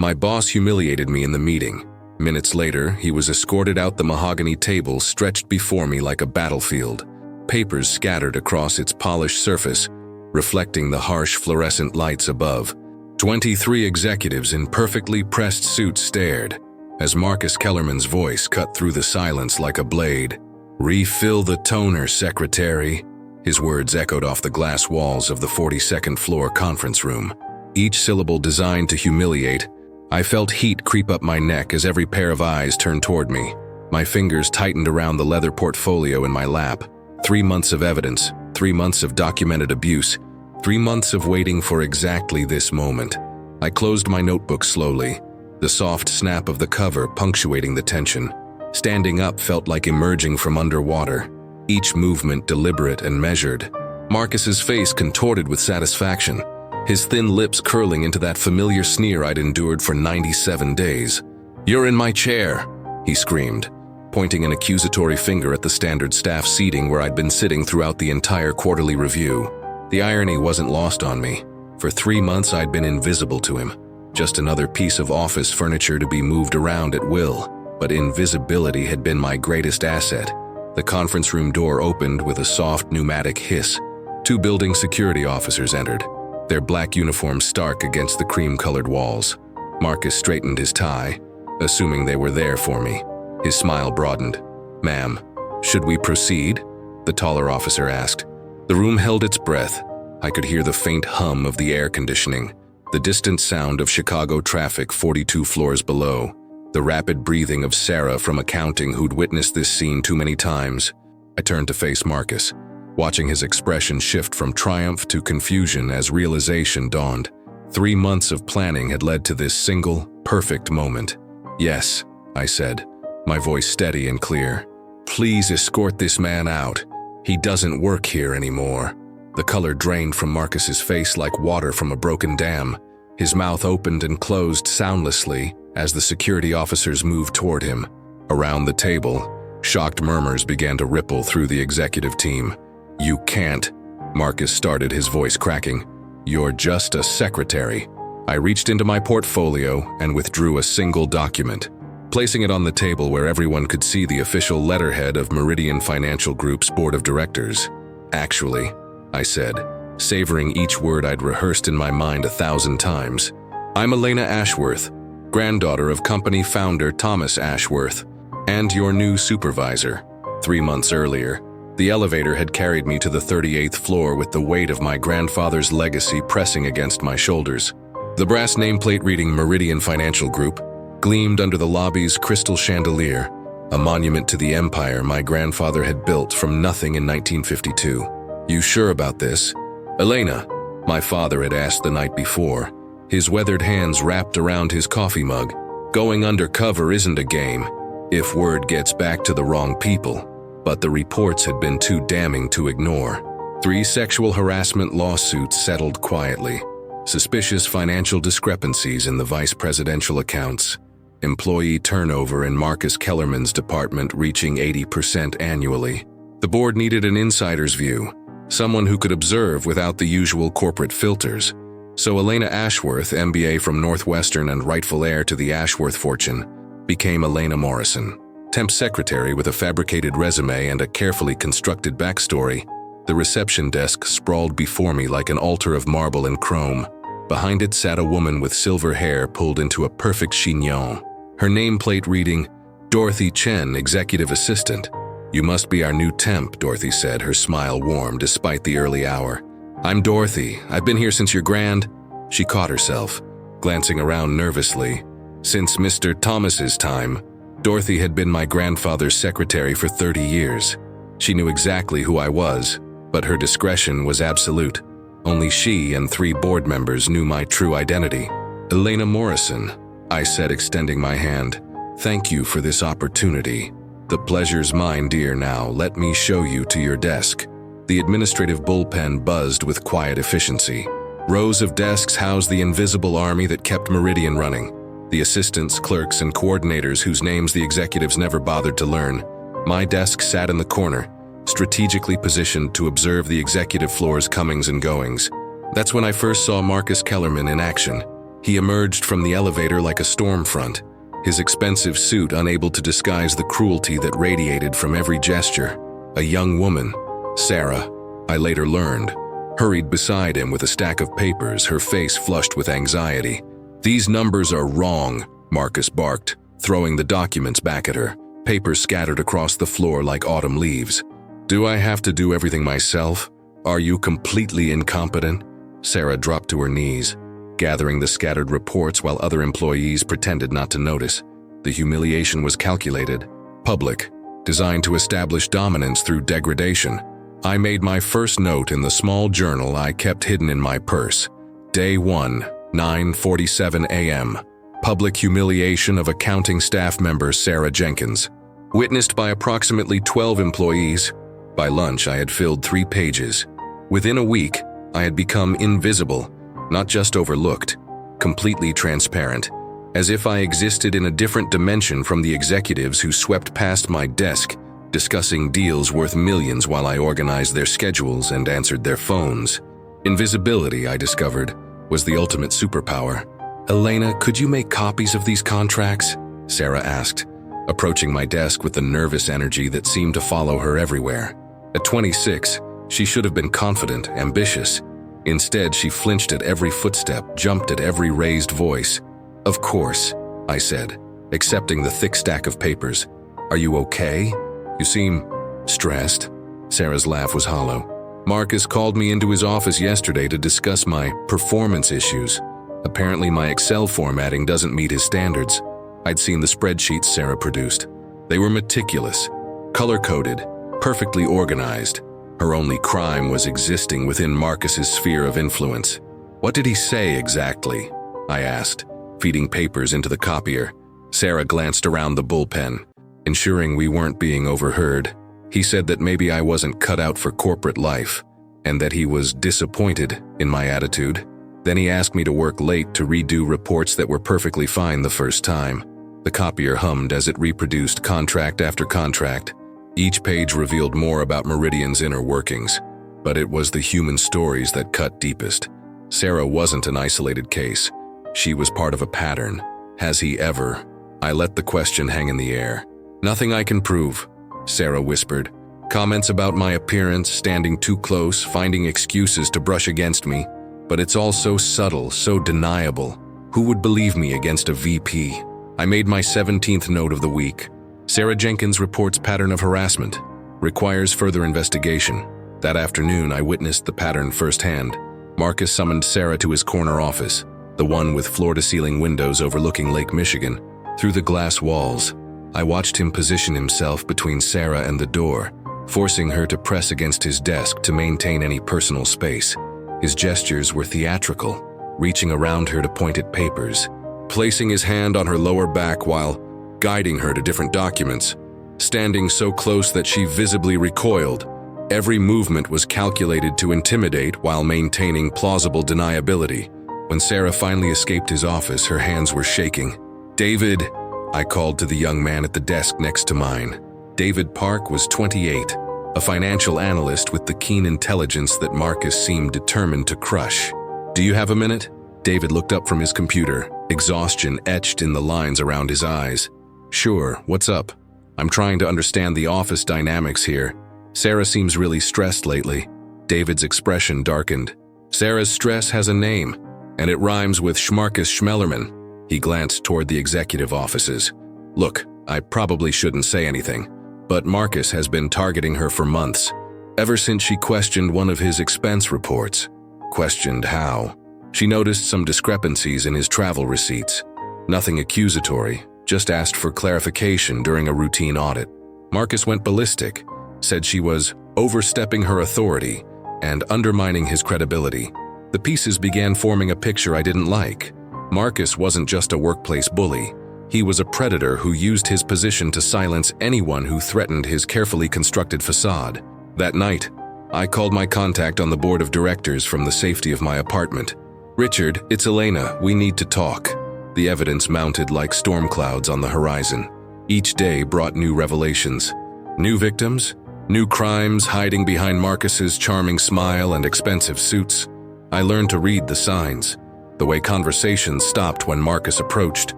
My boss humiliated me in the meeting. Minutes later, he was escorted out the mahogany table stretched before me like a battlefield, papers scattered across its polished surface, reflecting the harsh fluorescent lights above. 23 executives in perfectly pressed suits stared, as Marcus Kellerman's voice cut through the silence like a blade. "Refill the toner, secretary." His words echoed off the glass walls of the 42nd floor conference room, each syllable designed to humiliate. I felt heat creep up my neck as every pair of eyes turned toward me. My fingers tightened around the leather portfolio in my lap. 3 months of evidence, 3 months of documented abuse, 3 months of waiting for exactly this moment. I closed my notebook slowly, the soft snap of the cover punctuating the tension. Standing up felt like emerging from underwater, each movement deliberate and measured. Marcus's face contorted with satisfaction, his thin lips curling into that familiar sneer I'd endured for 97 days. "You're in my chair," he screamed, pointing an accusatory finger at the standard staff seating where I'd been sitting throughout the entire quarterly review. The irony wasn't lost on me. For 3 months I'd been invisible to him, just another piece of office furniture to be moved around at will. But invisibility had been my greatest asset. The conference room door opened with a soft pneumatic hiss. 2 building security officers entered, their black uniforms stark against the cream-colored walls. Marcus straightened his tie, assuming they were there for me. His smile broadened. "Ma'am, should we proceed?" the taller officer asked. The room held its breath. I could hear the faint hum of the air conditioning, the distant sound of Chicago traffic 42 floors below, the rapid breathing of Sarah from accounting who'd witnessed this scene too many times. I turned to face Marcus, watching his expression shift from triumph to confusion as realization dawned. 3 months of planning had led to this single, perfect moment. "Yes," I said, my voice steady and clear. "Please escort this man out. He doesn't work here anymore." The color drained from Marcus's face like water from a broken dam. His mouth opened and closed soundlessly as the security officers moved toward him. Around the table, shocked murmurs began to ripple through the executive team. "You can't," Marcus started, his voice cracking. "You're just a secretary." I reached into my portfolio and withdrew a single document, placing it on the table where everyone could see the official letterhead of Meridian Financial Group's board of directors. "Actually," I said, savoring each word I'd rehearsed in my mind 1,000 times, "I'm Elena Ashworth, granddaughter of company founder Thomas Ashworth, and your new supervisor." 3 months earlier, the elevator had carried me to the 38th floor with the weight of my grandfather's legacy pressing against my shoulders. The brass nameplate reading Meridian Financial Group gleamed under the lobby's crystal chandelier, a monument to the empire my grandfather had built from nothing in 1952. "You sure about this, Elena?" my father had asked the night before, his weathered hands wrapped around his coffee mug. "Going undercover isn't a game, if word gets back to the wrong people." But the reports had been too damning to ignore. 3 sexual harassment lawsuits settled quietly, suspicious financial discrepancies in the vice presidential accounts, employee turnover in Marcus Kellerman's department reaching 80% annually. The board needed an insider's view, someone who could observe without the usual corporate filters. So Elena Ashworth, MBA from Northwestern and rightful heir to the Ashworth fortune, became Elena Morrison, temp secretary with a fabricated resume and a carefully constructed backstory. The reception desk sprawled before me like an altar of marble and chrome. Behind it sat a woman with silver hair pulled into a perfect chignon, her nameplate reading, "Dorothy Chen, executive assistant." "You must be our new temp," Dorothy said, her smile warm despite the early hour. "I'm Dorothy. I've been here since your grand—" She caught herself, glancing around nervously. "Since Mr. Thomas's time." Dorothy had been my grandfather's secretary for 30 years. She knew exactly who I was, but her discretion was absolute. Only she and 3 board members knew my true identity. "Elena Morrison," I said, extending my hand. "Thank you for this opportunity. The pleasure's mine, dear. Now let me show you to your desk." The administrative bullpen buzzed with quiet efficiency. Rows of desks housed the invisible army that kept Meridian running. The assistants, clerks, and coordinators whose names the executives never bothered to learn. My desk sat in the corner, strategically positioned to observe the executive floor's comings and goings. That's when I first saw Marcus Kellerman in action. He emerged from the elevator like a storm front, his expensive suit unable to disguise the cruelty that radiated from every gesture. A young woman, Sarah, I later learned, hurried beside him with a stack of papers, her face flushed with anxiety. "These numbers are wrong," Marcus barked, throwing the documents back at her, papers scattered across the floor like autumn leaves. "Do I have to do everything myself? Are you completely incompetent?" Sarah dropped to her knees, gathering the scattered reports while other employees pretended not to notice. The humiliation was calculated, public, designed to establish dominance through degradation. I made my first note in the small journal I kept hidden in my purse. Day 1, 9:47 a.m. Public humiliation of accounting staff member Sarah Jenkins. Witnessed by approximately 12 employees. By lunch, I had filled 3 pages. Within a week, I had become invisible, not just overlooked, completely transparent, as if I existed in a different dimension from the executives who swept past my desk, discussing deals worth millions while I organized their schedules and answered their phones. Invisibility, I discovered, was the ultimate superpower. "Elena, could you make copies of these contracts?" Sarah asked, approaching my desk with the nervous energy that seemed to follow her everywhere. At 26, she should have been confident, ambitious. Instead, she flinched at every footstep, jumped at every raised voice. "Of course," I said, accepting the thick stack of papers. "Are you okay? You seem stressed." Sarah's laugh was hollow. "Marcus called me into his office yesterday to discuss my performance issues. Apparently my Excel formatting doesn't meet his standards." I'd seen the spreadsheets Sarah produced. They were meticulous, color-coded, perfectly organized. Her only crime was existing within Marcus's sphere of influence. "What did he say exactly?" I asked, feeding papers into the copier. Sarah glanced around the bullpen, ensuring we weren't being overheard. "He said that maybe I wasn't cut out for corporate life, and that he was disappointed in my attitude. Then he asked me to work late to redo reports that were perfectly fine the first time." The copier hummed as it reproduced contract after contract. Each page revealed more about Meridian's inner workings, but it was the human stories that cut deepest. Sarah wasn't an isolated case. She was part of a pattern. Has he ever? I let the question hang in the air. "Nothing I can prove," Sarah whispered. "Comments about my appearance, standing too close, finding excuses to brush against me. But it's all so subtle, so deniable. Who would believe me against a VP?" I made my 17th note of the week. Sarah Jenkins reports pattern of harassment. Requires further investigation. That afternoon, I witnessed the pattern firsthand. Marcus summoned Sarah to his corner office, the one with floor-to-ceiling windows overlooking Lake Michigan. Through the glass walls, I watched him position himself between Sarah and the door, forcing her to press against his desk to maintain any personal space. His gestures were theatrical, reaching around her to point at papers, placing his hand on her lower back while guiding her to different documents, standing so close that she visibly recoiled. Every movement was calculated to intimidate while maintaining plausible deniability. When Sarah finally escaped his office, her hands were shaking. "David," I called to the young man at the desk next to mine. David Park was 28, a financial analyst with the keen intelligence that Marcus seemed determined to crush. "Do you have a minute?" David looked up from his computer, exhaustion etched in the lines around his eyes. "Sure, what's up? I'm trying to understand the office dynamics here. Sarah seems really stressed lately." David's expression darkened. "Sarah's stress has a name, and it rhymes with Schmarcus Schmellerman." He glanced toward the executive offices. "Look, I probably shouldn't say anything, but Marcus has been targeting her for months, ever since she questioned one of his expense reports." Questioned how? She noticed some discrepancies in his travel receipts. Nothing accusatory, just asked for clarification during a routine audit. Marcus went ballistic, said she was overstepping her authority and undermining his credibility. The pieces began forming a picture I didn't like. Marcus wasn't just a workplace bully. He was a predator who used his position to silence anyone who threatened his carefully constructed facade. That night, I called my contact on the board of directors from the safety of my apartment. "Richard, it's Elena. We need to talk." The evidence mounted like storm clouds on the horizon. Each day brought new revelations. New victims, new crimes hiding behind Marcus's charming smile and expensive suits. I learned to read the signs. The way conversations stopped when Marcus approached,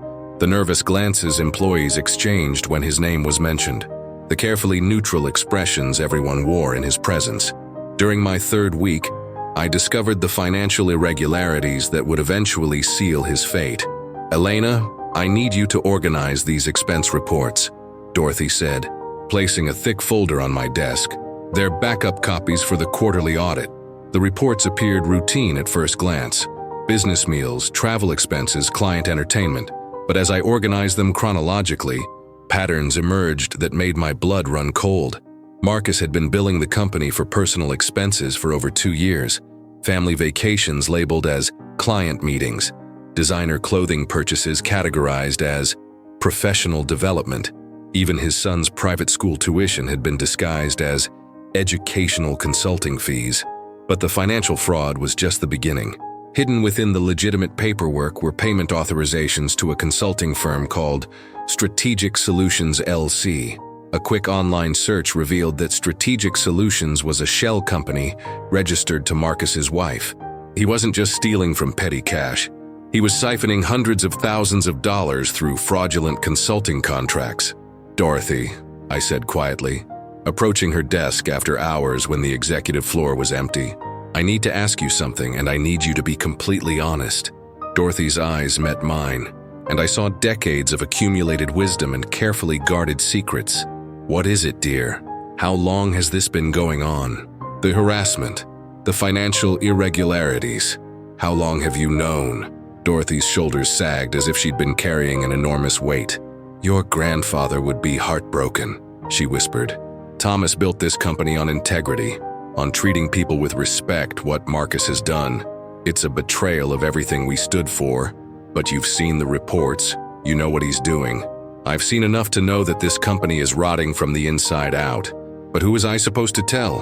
the nervous glances employees exchanged when his name was mentioned, the carefully neutral expressions everyone wore in his presence. During my third week, I discovered the financial irregularities that would eventually seal his fate. "Elena, I need you to organize these expense reports," Dorothy said, placing a thick folder on my desk. They're backup copies for the quarterly audit. The reports appeared routine at first glance: business meals, travel expenses, client entertainment. But as I organized them chronologically, patterns emerged that made my blood run cold. Marcus had been billing the company for personal expenses for over 2 years, family vacations labeled as client meetings, designer clothing purchases categorized as professional development. Even his son's private school tuition had been disguised as educational consulting fees. But the financial fraud was just the beginning. Hidden within the legitimate paperwork were payment authorizations to a consulting firm called Strategic Solutions LC. A quick online search revealed that Strategic Solutions was a shell company registered to Marcus's wife. He wasn't just stealing from petty cash. He was siphoning hundreds of thousands of dollars through fraudulent consulting contracts. "Dorothy," I said quietly, approaching her desk after hours when the executive floor was empty. "I need to ask you something, and I need you to be completely honest." Dorothy's eyes met mine, and I saw decades of accumulated wisdom and carefully guarded secrets. "What is it, dear? How long has this been going on? The harassment, the financial irregularities. How long have you known?" Dorothy's shoulders sagged as if she'd been carrying an enormous weight. "Your grandfather would be heartbroken," she whispered. "Thomas built this company on integrity, on treating people with respect. What Marcus has done, it's a betrayal of everything we stood for. But you've seen the reports. You know what he's doing. I've seen enough to know that this company is rotting from the inside out. But who was I supposed to tell?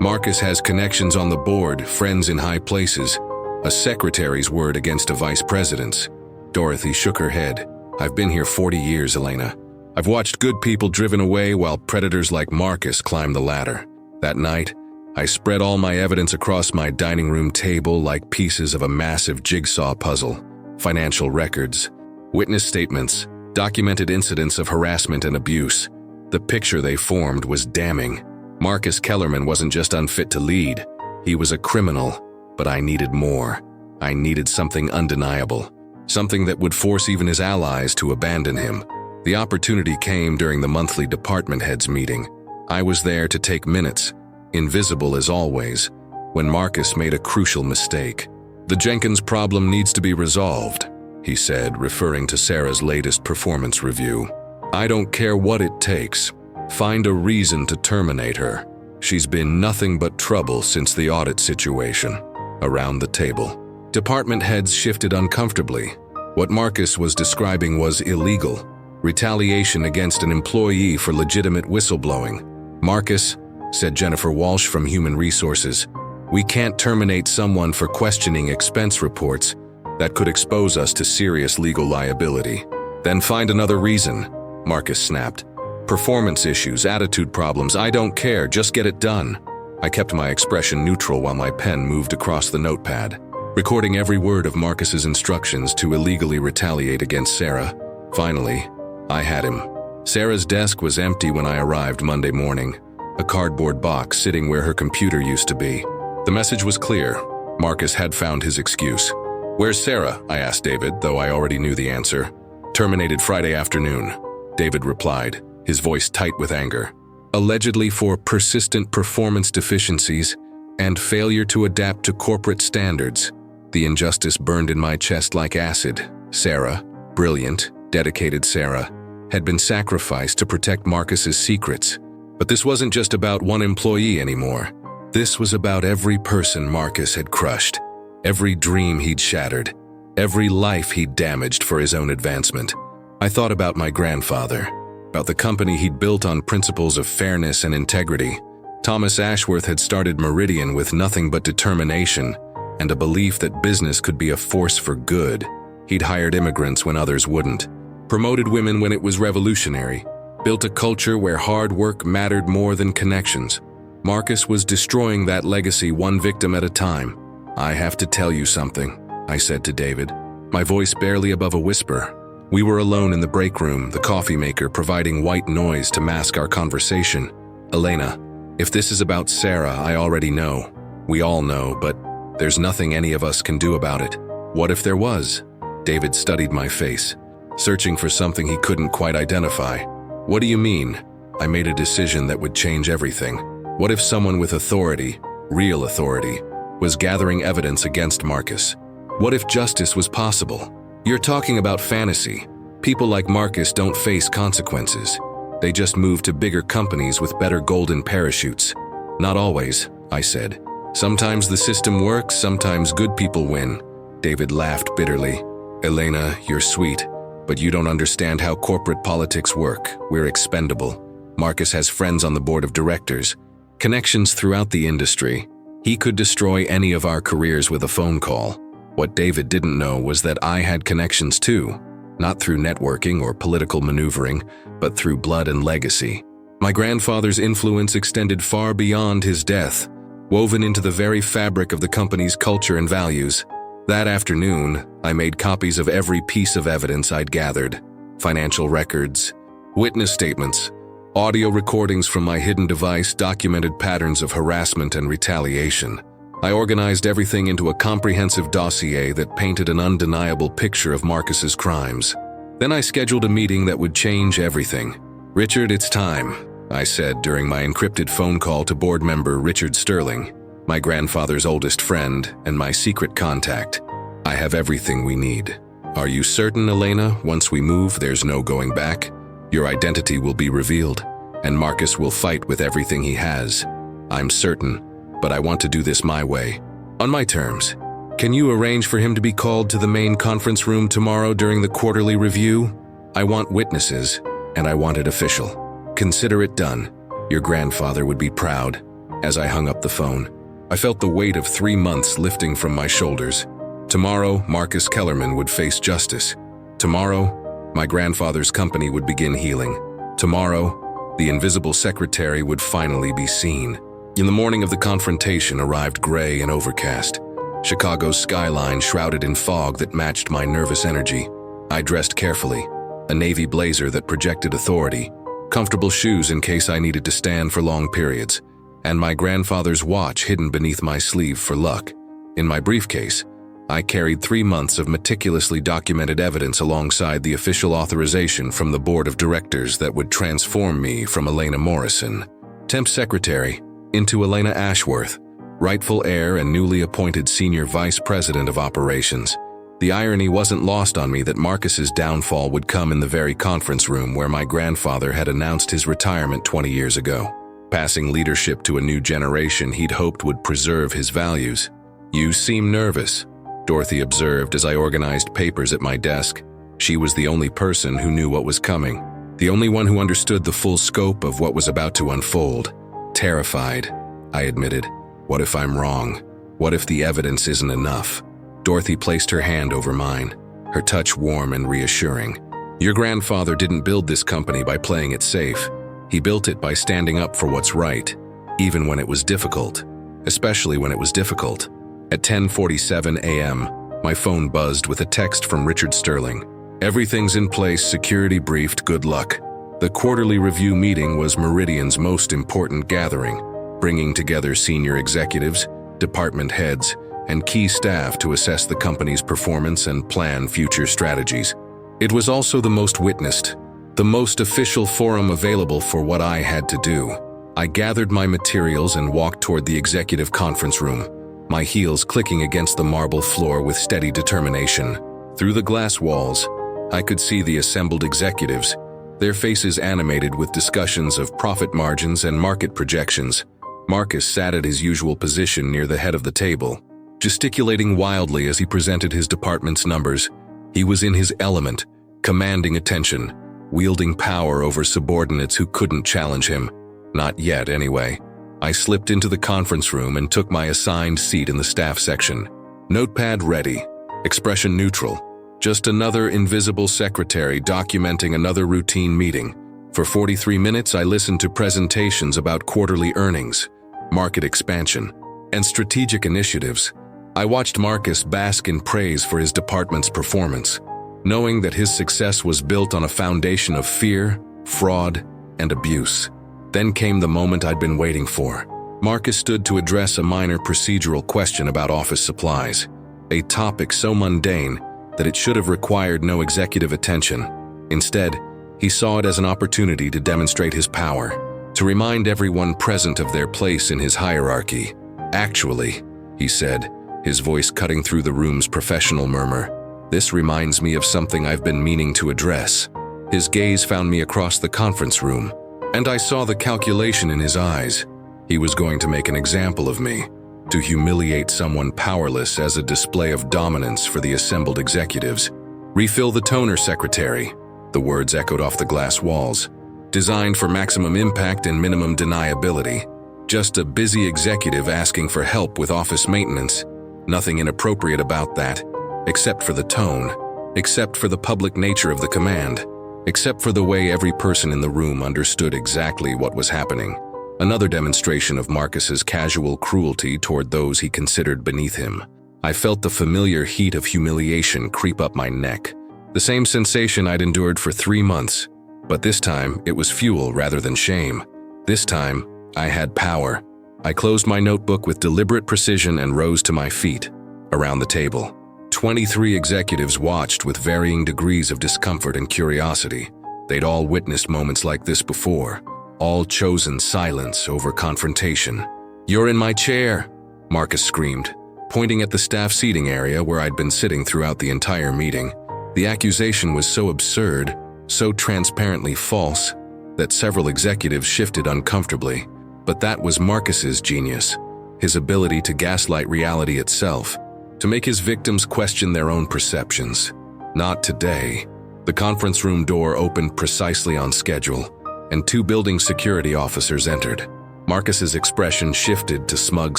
Marcus has connections on the board, friends in high places, a secretary's word against a vice president's." Dorothy shook her head. "I've been here 40 years, Elena. I've watched good people driven away while predators like Marcus climb the ladder. That night, I spread all my evidence across my dining room table like pieces of a massive jigsaw puzzle. Financial records, witness statements, documented incidents of harassment and abuse. The picture they formed was damning. Marcus Kellerman wasn't just unfit to lead. He was a criminal, but I needed more. I needed something undeniable, something that would force even his allies to abandon him. The opportunity came during the monthly department heads meeting. I was there to take minutes, invisible as always, when Marcus made a crucial mistake. "The Jenkins problem needs to be resolved," he said, referring to Sarah's latest performance review. "I don't care what it takes. Find a reason to terminate her. She's been nothing but trouble since the audit situation." Around the table, department heads shifted uncomfortably. What Marcus was describing was illegal. Retaliation against an employee for legitimate whistleblowing. "Marcus," said Jennifer Walsh from Human Resources, "we can't terminate someone for questioning expense reports. That could expose us to serious legal liability." "Then find another reason," Marcus snapped. "Performance issues, attitude problems, I don't care, just get it done." I kept my expression neutral while my pen moved across the notepad, recording every word of Marcus's instructions to illegally retaliate against Sarah. Finally, I had him. Sarah's desk was empty when I arrived Monday morning, a cardboard box sitting where her computer used to be. The message was clear. Marcus had found his excuse. "Where's Sarah?" I asked David, though I already knew the answer. "Terminated Friday afternoon," David replied, his voice tight with anger. "Allegedly for persistent performance deficiencies and failure to adapt to corporate standards." The injustice burned in my chest like acid. Sarah, brilliant, dedicated Sarah, had been sacrificed to protect Marcus's secrets. But this wasn't just about one employee anymore. This was about every person Marcus had crushed, every dream he'd shattered, every life he'd damaged for his own advancement. I thought about my grandfather, about the company he'd built on principles of fairness and integrity. Thomas Ashworth had started Meridian with nothing but determination and a belief that business could be a force for good. He'd hired immigrants when others wouldn't, promoted women when it was revolutionary, built a culture where hard work mattered more than connections. Marcus was destroying that legacy one victim at a time. "I have to tell you something," I said to David, my voice barely above a whisper. We were alone in the break room, the coffee maker providing white noise to mask our conversation. Elena, if this is about Sarah, I already know. We all know, but there's nothing any of us can do about it. What if there was? David studied my face, searching for something he couldn't quite identify. What do you mean? I made a decision that would change everything. What if someone with authority, real authority, was gathering evidence against Marcus? What if justice was possible? You're talking about fantasy. People like Marcus don't face consequences. They just move to bigger companies with better golden parachutes. Not always, I said. Sometimes the system works, sometimes good people win. David laughed bitterly. Elena, you're sweet, but you don't understand how corporate politics work. We're expendable. Marcus has friends on the board of directors, connections throughout the industry. He could destroy any of our careers with a phone call. What David didn't know was that I had connections too, not through networking or political maneuvering, but through blood and legacy. My grandfather's influence extended far beyond his death, woven into the very fabric of the company's culture and values. That afternoon, I made copies of every piece of evidence I'd gathered: financial records, witness statements, audio recordings from my hidden device documented patterns of harassment and retaliation. I organized everything into a comprehensive dossier that painted an undeniable picture of Marcus's crimes. Then I scheduled a meeting that would change everything. Richard, it's time, I said during my encrypted phone call to board member Richard Sterling, my grandfather's oldest friend and my secret contact. I have everything we need. Are you certain, Elena, once we move, there's no going back? Your identity will be revealed, and Marcus will fight with everything he has. I'm certain, but I want to do this my way, on my terms. Can you arrange for him to be called to the main conference room tomorrow during the quarterly review? I want witnesses, and I want it official. Consider it done. Your grandfather would be proud. As I hung up the phone, I felt the weight of 3 months lifting from my shoulders. Tomorrow, Marcus Kellerman would face justice. Tomorrow, my grandfather's company would begin healing. Tomorrow, the invisible secretary would finally be seen. In the morning of the confrontation arrived gray and overcast. Chicago's skyline shrouded in fog that matched my nervous energy. I dressed carefully, a navy blazer that projected authority, comfortable shoes in case I needed to stand for long periods, and my grandfather's watch hidden beneath my sleeve for luck. In my briefcase, I carried 3 months of meticulously documented evidence alongside the official authorization from the board of directors that would transform me from Elena Morrison, temp secretary, into Elena Ashworth, rightful heir and newly appointed senior vice president of operations. The irony wasn't lost on me that Marcus's downfall would come in the very conference room where my grandfather had announced his retirement 20 years ago, passing leadership to a new generation he'd hoped would preserve his values. You seem nervous, Dorothy observed as I organized papers at my desk. She was the only person who knew what was coming, the only one who understood the full scope of what was about to unfold. Terrified, I admitted. What if I'm wrong? What if the evidence isn't enough? Dorothy placed her hand over mine, her touch warm and reassuring. Your grandfather didn't build this company by playing it safe. He built it by standing up for what's right, even when it was difficult, especially when it was difficult. At 10:47 a.m., my phone buzzed with a text from Richard Sterling. Everything's in place, security briefed, good luck. The quarterly review meeting was Meridian's most important gathering, bringing together senior executives, department heads, and key staff to assess the company's performance and plan future strategies. It was also the most witnessed, the most official forum available for what I had to do. I gathered my materials and walked toward the executive conference room, my heels clicking against the marble floor with steady determination. Through the glass walls, I could see the assembled executives, their faces animated with discussions of profit margins and market projections. Marcus sat at his usual position near the head of the table, gesticulating wildly as he presented his department's numbers. He was in his element, commanding attention, wielding power over subordinates who couldn't challenge him. Not yet, anyway. I slipped into the conference room and took my assigned seat in the staff section. Notepad ready, expression neutral. Just another invisible secretary documenting another routine meeting. For 43 minutes, I listened to presentations about quarterly earnings, market expansion, and strategic initiatives. I watched Marcus bask in praise for his department's performance, knowing that his success was built on a foundation of fear, fraud, and abuse. Then came the moment I'd been waiting for. Marcus stood to address a minor procedural question about office supplies, a topic so mundane that it should have required no executive attention. Instead, he saw it as an opportunity to demonstrate his power, to remind everyone present of their place in his hierarchy. "Actually," he said, his voice cutting through the room's professional murmur, "this reminds me of something I've been meaning to address." His gaze found me across the conference room, and I saw the calculation in his eyes. He was going to make an example of me, to humiliate someone powerless as a display of dominance for the assembled executives. "Refill the toner, secretary," the words echoed off the glass walls. "Designed for maximum impact and minimum deniability. Just a busy executive asking for help with office maintenance. Nothing inappropriate about that, except for the tone, except for the public nature of the command, except for the way every person in the room understood exactly what was happening." Another demonstration of Marcus's casual cruelty toward those he considered beneath him. I felt the familiar heat of humiliation creep up my neck, the same sensation I'd endured for 3 months. But this time, it was fuel rather than shame. This time, I had power. I closed my notebook with deliberate precision and rose to my feet. Around the table, 23 executives watched with varying degrees of discomfort and curiosity. They'd all witnessed moments like this before, all chosen silence over confrontation. "You're in my chair," Marcus screamed, pointing at the staff seating area where I'd been sitting throughout the entire meeting. The accusation was so absurd, so transparently false, that several executives shifted uncomfortably. But that was Marcus's genius, his ability to gaslight reality itself, to make his victims question their own perceptions. Not today. The conference room door opened precisely on schedule, and 2 building security officers entered. Marcus's expression shifted to smug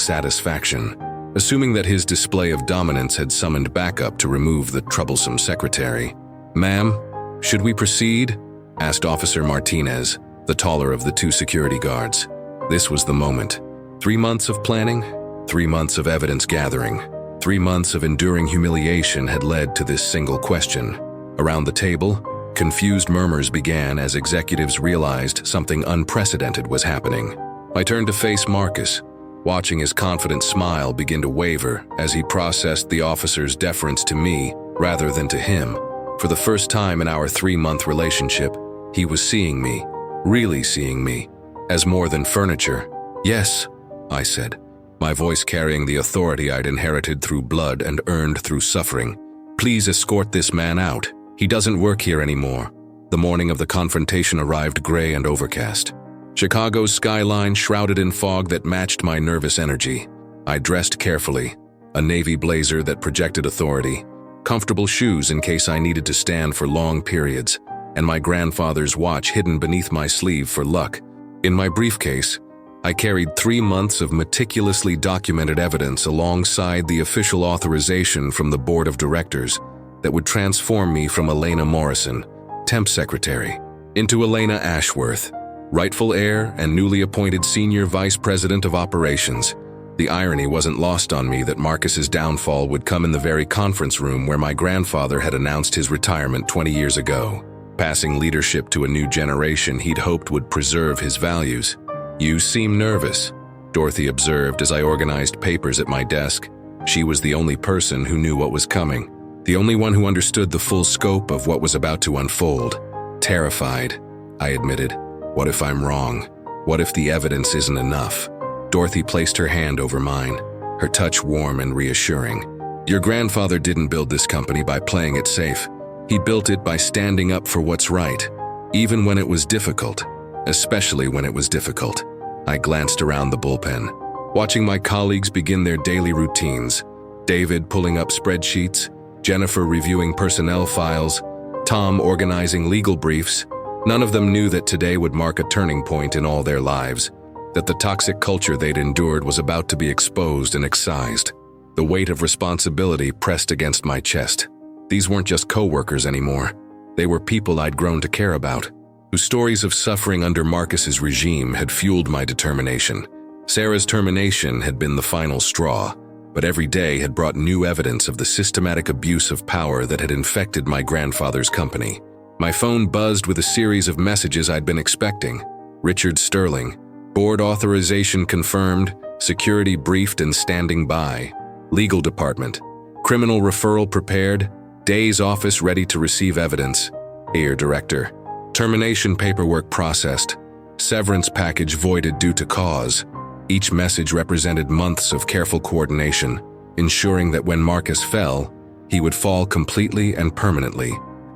satisfaction, assuming that his display of dominance had summoned backup to remove the troublesome secretary. "Ma'am, should we proceed?" asked Officer Martinez, the taller of the 2 security guards. This was the moment. 3 months of planning, 3 months of evidence gathering, 3 months of enduring humiliation had led to this single question. Around the table, confused murmurs began as executives realized something unprecedented was happening. I turned to face Marcus, watching his confident smile begin to waver as he processed the officer's deference to me rather than to him. For the first time in our 3-month relationship, he was seeing me, really seeing me, as more than furniture. "Yes," I said, my voice carrying the authority I'd inherited through blood and earned through suffering. "Please escort this man out. He doesn't work here anymore." The morning of the confrontation arrived gray and overcast. Chicago's skyline shrouded in fog that matched my nervous energy. I dressed carefully, a navy blazer that projected authority, comfortable shoes in case I needed to stand for long periods, and my grandfather's watch hidden beneath my sleeve for luck. In my briefcase, I carried 3 months of meticulously documented evidence alongside the official authorization from the board of directors that would transform me from Elena Morrison, temp secretary, into Elena Ashworth, rightful heir and newly appointed senior vice president of operations. The irony wasn't lost on me that Marcus's downfall would come in the very conference room where my grandfather had announced his retirement 20 years ago, passing leadership to a new generation he'd hoped would preserve his values. "You seem nervous," Dorothy observed as I organized papers at my desk. She was the only person who knew what was coming, the only one who understood the full scope of what was about to unfold. "Terrified," I admitted. "What if I'm wrong? What if the evidence isn't enough?" Dorothy placed her hand over mine, her touch warm and reassuring. "Your grandfather didn't build this company by playing it safe. He built it by standing up for what's right, even when it was difficult, especially when it was difficult." I glanced around the bullpen, watching my colleagues begin their daily routines. David pulling up spreadsheets, Jennifer reviewing personnel files, Tom organizing legal briefs. None of them knew that today would mark a turning point in all their lives, that the toxic culture they'd endured was about to be exposed and excised. The weight of responsibility pressed against my chest. These weren't just co-workers anymore. They were people I'd grown to care about, whose stories of suffering under Marcus's regime had fueled my determination. Sarah's termination had been the final straw, but every day had brought new evidence of the systematic abuse of power that had infected my grandfather's company. My phone buzzed with a series of messages I'd been expecting. Richard Sterling, board authorization confirmed, security briefed and standing by. Legal department, criminal referral prepared, day's office ready to receive evidence. Air director, termination paperwork processed, severance package voided due to cause. Each message represented months of careful coordination, ensuring that when Marcus fell, he would fall completely and permanently.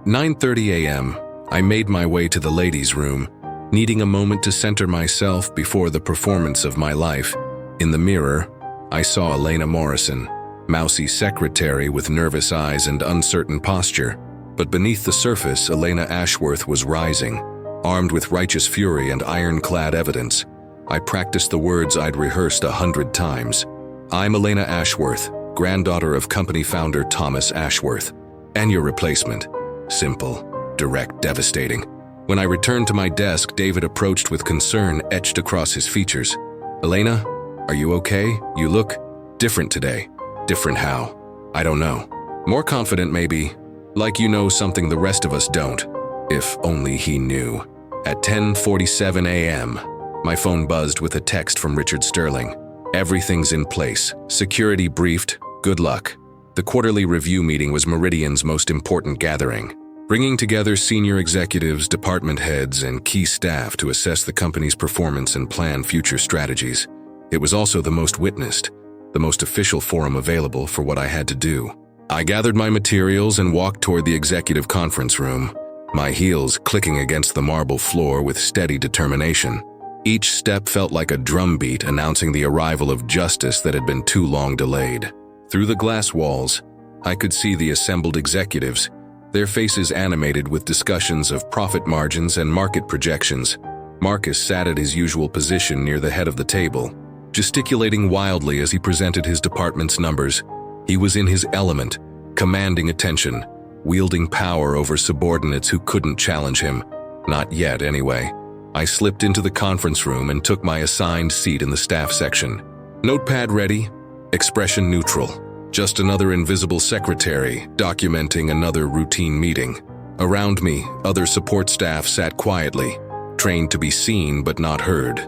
9:30 a.m., I made my way to the ladies' room, needing a moment to center myself before the performance of my life. In the mirror, I saw Elena Morrison, mousy secretary with nervous eyes and uncertain posture. But beneath the surface, Elena Ashworth was rising, armed with righteous fury and ironclad evidence. I practiced the words I'd rehearsed 100 times. I'm Elena Ashworth, granddaughter of company founder Thomas Ashworth, and your replacement. Simple, direct, devastating. When I returned to my desk, David approached with concern etched across his features. Elena, are you okay? You look different today. Different how? I don't know. More confident maybe, like you know something the rest of us don't. If only he knew. At 10:47 a.m., my phone buzzed with a text from Richard Sterling. Everything's in place. Security briefed. Good luck. The quarterly review meeting was Meridian's most important gathering, bringing together senior executives, department heads, and key staff to assess the company's performance and plan future strategies. It was also the most witnessed, the most official forum available for what I had to do. I gathered my materials and walked toward the executive conference room, my heels clicking against the marble floor with steady determination. Each step felt like a drumbeat announcing the arrival of justice that had been too long delayed. Through the glass walls, I could see the assembled executives, their faces animated with discussions of profit margins and market projections. Marcus sat at his usual position near the head of the table, gesticulating wildly as he presented his department's numbers. He was in his element, commanding attention, wielding power over subordinates who couldn't challenge him. Not yet, anyway. I slipped into the conference room and took my assigned seat in the staff section. Notepad ready, expression neutral. Just another invisible secretary documenting another routine meeting. Around me, other support staff sat quietly, trained to be seen but not heard,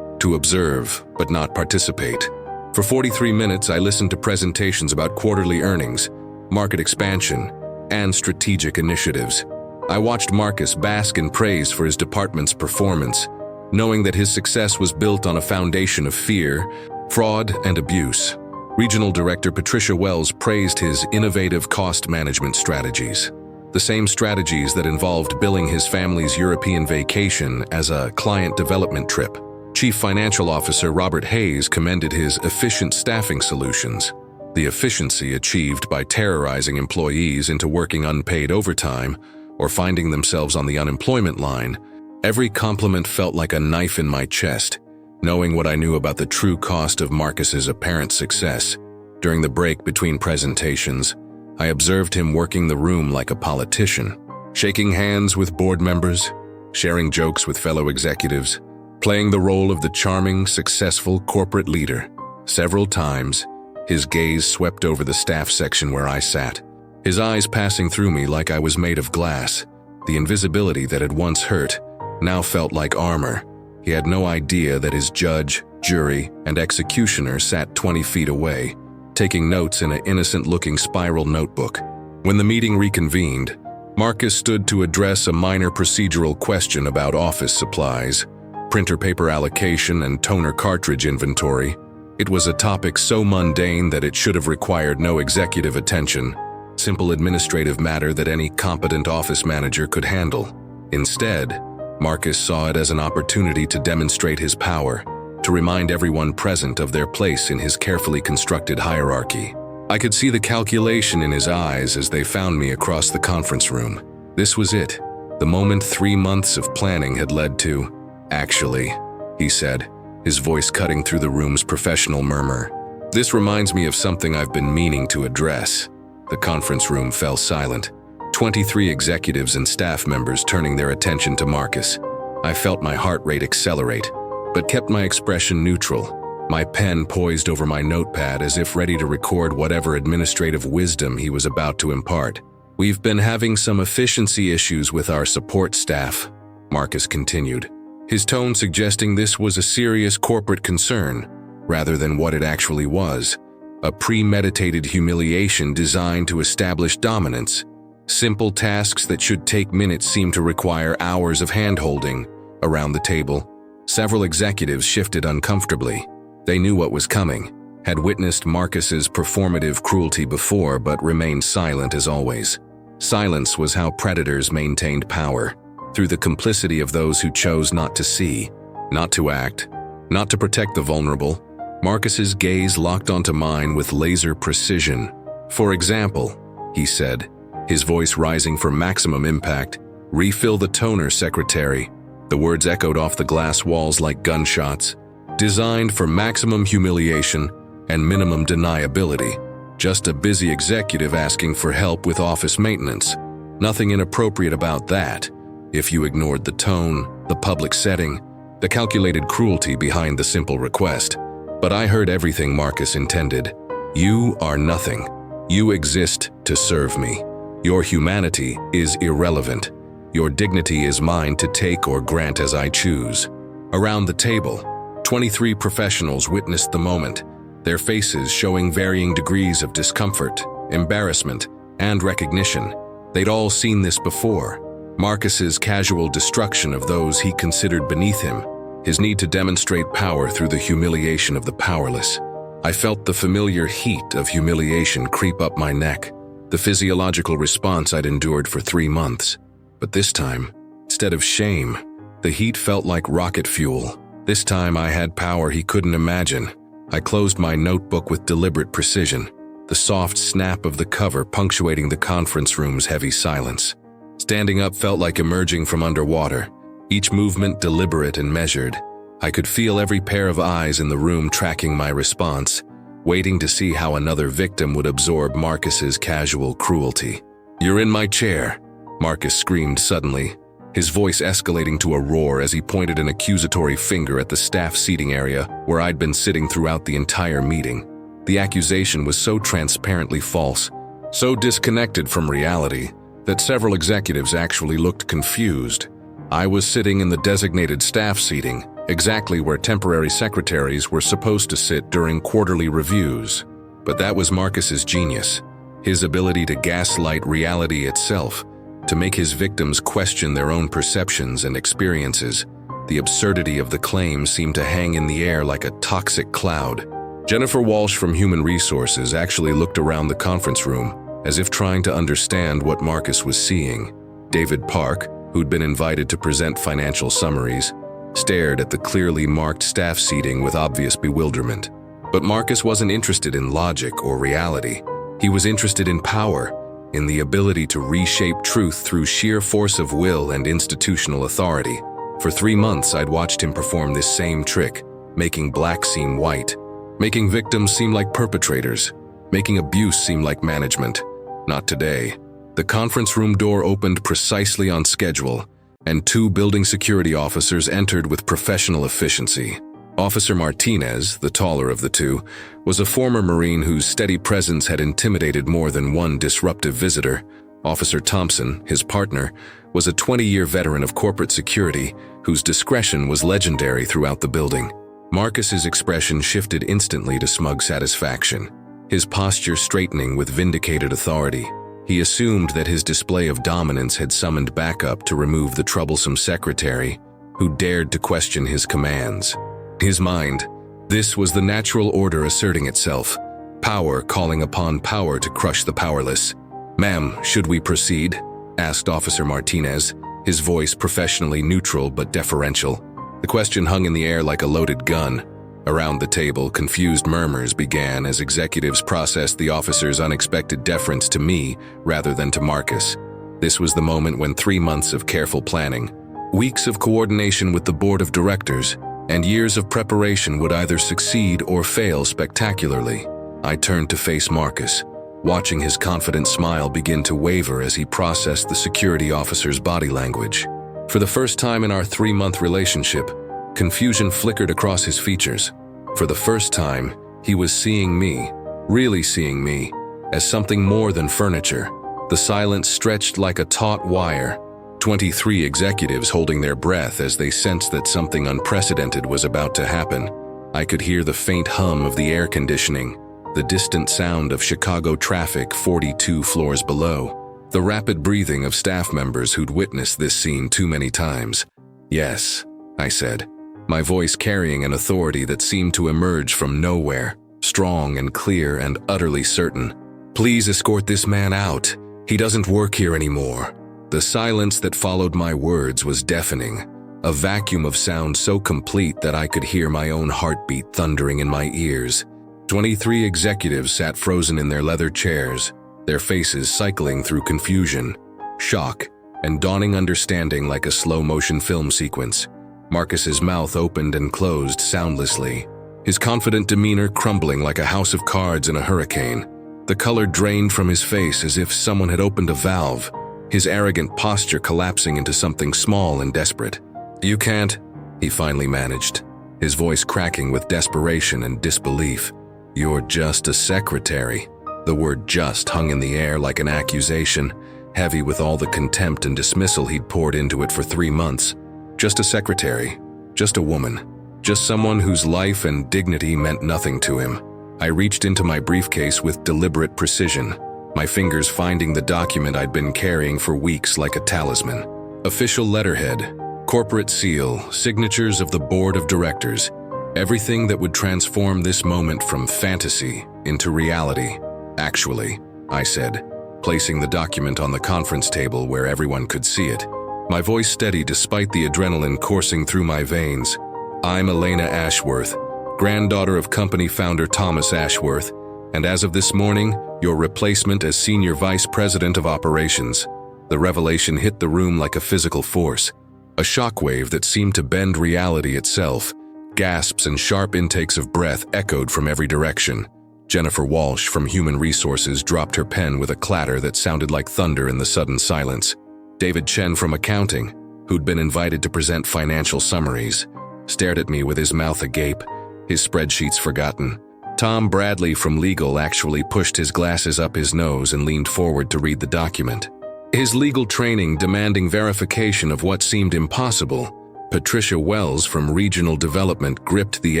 to observe but not participate. For 43 minutes, I listened to presentations about quarterly earnings, market expansion, and strategic initiatives. I watched Marcus bask in praise for his department's performance, knowing that his success was built on a foundation of fear, fraud, and abuse. Regional Director Patricia Wells praised his innovative cost management strategies, the same strategies that involved billing his family's European vacation as a client development trip. Chief Financial Officer Robert Hayes commended his efficient staffing solutions, the efficiency achieved by terrorizing employees into working unpaid overtime or finding themselves on the unemployment line. Every compliment felt like a knife in my chest, knowing what I knew about the true cost of Marcus's apparent success. During the break between presentations, I observed him working the room like a politician, shaking hands with board members, sharing jokes with fellow executives, playing the role of the charming, successful corporate leader. Several times, his gaze swept over the staff section where I sat, his eyes passing through me like I was made of glass. The invisibility that had once hurt now felt like armor. He had no idea that his judge, jury, and executioner sat 20 feet away, taking notes in an innocent-looking spiral notebook. When the meeting reconvened, Marcus stood to address a minor procedural question about office supplies, printer paper allocation, and toner cartridge inventory. It was a topic so mundane that it should have required no executive attention, simple administrative matter that any competent office manager could handle. Instead, Marcus saw it as an opportunity to demonstrate his power, to remind everyone present of their place in his carefully constructed hierarchy. I could see the calculation in his eyes as they found me across the conference room. This was it, the moment 3 months of planning had led to. Actually, he said, his voice cutting through the room's professional murmur. This reminds me of something I've been meaning to address. The conference room fell silent, 23 executives and staff members turning their attention to Marcus. I felt my heart rate accelerate, but kept my expression neutral. my pen poised over my notepad as if ready to record whatever administrative wisdom he was about to impart. "We've been having some efficiency issues with our support staff," Marcus continued, his tone suggesting this was a serious corporate concern, rather than what it actually was, a premeditated humiliation designed to establish dominance. Simple tasks that should take minutes seem to require hours of hand-holding. Around the table, several executives shifted uncomfortably. They knew what was coming, had witnessed Marcus's performative cruelty before, but remained silent as always. Silence was how predators maintained power, through the complicity of those who chose not to see, not to act, not to protect the vulnerable. Marcus's gaze locked onto mine with laser precision. "For example," he said, his voice rising for maximum impact, "refill the toner, secretary." The words echoed off the glass walls like gunshots. Designed for maximum humiliation and minimum deniability. Just a busy executive asking for help with office maintenance. Nothing inappropriate about that, if you ignored the tone, the public setting, the calculated cruelty behind the simple request. But I heard everything Marcus intended. "You are nothing. You exist to serve me. Your humanity is irrelevant. Your dignity is mine to take or grant as I choose." Around the table, 23 professionals witnessed the moment, their faces showing varying degrees of discomfort, embarrassment, and recognition. They'd all seen this before. Marcus's casual destruction of those he considered beneath him, his need to demonstrate power through the humiliation of the powerless. I felt the familiar heat of humiliation creep up my neck, the physiological response I'd endured for 3 months. But this time, instead of shame, the heat felt like rocket fuel. This time I had power he couldn't imagine. I closed my notebook with deliberate precision, the soft snap of the cover punctuating the conference room's heavy silence. Standing up felt like emerging from underwater, each movement deliberate and measured. I could feel every pair of eyes in the room tracking my response, waiting to see how another victim would absorb Marcus's casual cruelty. "You're in my chair," Marcus screamed suddenly, his voice escalating to a roar as he pointed an accusatory finger at the staff seating area where I'd been sitting throughout the entire meeting. The accusation was so transparently false, so disconnected from reality, that several executives actually looked confused. I was sitting in the designated staff seating, exactly where temporary secretaries were supposed to sit during quarterly reviews. But that was Marcus's genius, his ability to gaslight reality itself, to make his victims question their own perceptions and experiences. The absurdity of the claim seemed to hang in the air like a toxic cloud. Jennifer Walsh from Human Resources actually looked around the conference room, as if trying to understand what Marcus was seeing. David Park, who'd been invited to present financial summaries, stared at the clearly marked staff seating with obvious bewilderment. But Marcus wasn't interested in logic or reality. He was interested in power, in the ability to reshape truth through sheer force of will and institutional authority. For 3 months, I'd watched him perform this same trick, making black seem white, making victims seem like perpetrators, making abuse seem like management. Not today. The conference room door opened precisely on schedule, and 2 building security officers entered with professional efficiency. Officer Martinez, the taller of the two, was a former Marine whose steady presence had intimidated more than one disruptive visitor. Officer Thompson, his partner, was a 20-year veteran of corporate security whose discretion was legendary throughout the building. Marcus's expression shifted instantly to smug satisfaction, his posture straightening with vindicated authority. He assumed that his display of dominance had summoned backup to remove the troublesome secretary, who dared to question his commands. His mind, this was the natural order asserting itself, power calling upon power to crush the powerless. "Ma'am, should we proceed?" asked Officer Martinez, his voice professionally neutral but deferential. The question hung in the air like a loaded gun. Around the table, confused murmurs began as executives processed the officer's unexpected deference to me rather than to Marcus. This was the moment when 3 months of careful planning, weeks of coordination with the board of directors, and years of preparation would either succeed or fail spectacularly. I turned to face Marcus, watching his confident smile begin to waver as he processed the security officer's body language. For the first time in our 3-month relationship, confusion flickered across his features. For the first time, he was seeing me, really seeing me, as something more than furniture. The silence stretched like a taut wire, 23 executives holding their breath as they sensed that something unprecedented was about to happen. I could hear the faint hum of the air conditioning, the distant sound of Chicago traffic 42 floors below, the rapid breathing of staff members who'd witnessed this scene too many times. "Yes," I said, my voice carrying an authority that seemed to emerge from nowhere, strong and clear and utterly certain. "Please escort this man out. He doesn't work here anymore." The silence that followed my words was deafening, a vacuum of sound so complete that I could hear my own heartbeat thundering in my ears. 23 executives sat frozen in their leather chairs, their faces cycling through confusion, shock, and dawning understanding like a slow-motion film sequence. Marcus's mouth opened and closed soundlessly, his confident demeanor crumbling like a house of cards in a hurricane. The color drained from his face as if someone had opened a valve, his arrogant posture collapsing into something small and desperate. "You can't," he finally managed, his voice cracking with desperation and disbelief. "You're just a secretary." The word "just" hung in the air like an accusation, heavy with all the contempt and dismissal he'd poured into it for 3 months. Just a secretary, just a woman, just someone whose life and dignity meant nothing to him. I reached into my briefcase with deliberate precision, my fingers finding the document I'd been carrying for weeks like a talisman. Official letterhead, corporate seal, signatures of the board of directors, everything that would transform this moment from fantasy into reality. "Actually," I said, placing the document on the conference table where everyone could see it, my voice steady despite the adrenaline coursing through my veins. "I'm Elena Ashworth, granddaughter of company founder Thomas Ashworth, and as of this morning, your replacement as Senior Vice President of Operations." The revelation hit the room like a physical force, a shockwave that seemed to bend reality itself. Gasps and sharp intakes of breath echoed from every direction. Jennifer Walsh from Human Resources dropped her pen with a clatter that sounded like thunder in the sudden silence. David Chen from Accounting, who'd been invited to present financial summaries, stared at me with his mouth agape, his spreadsheets forgotten. Tom Bradley from Legal actually pushed his glasses up his nose and leaned forward to read the document, his legal training demanding verification of what seemed impossible. Patricia Wells from Regional Development gripped the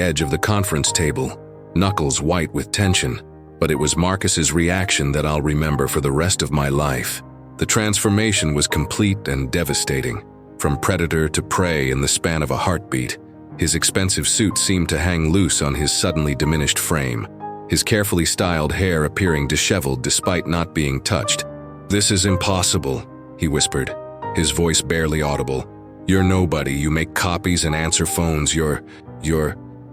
edge of the conference table, knuckles white with tension, but it was Marcus's reaction that I'll remember for the rest of my life. The transformation was complete and devastating, from predator to prey in the span of a heartbeat. His expensive suit seemed to hang loose on his suddenly diminished frame, his carefully styled hair appearing disheveled despite not being touched. "This is impossible," he whispered, his voice barely audible. "You're nobody. You make copies and answer phones. You're...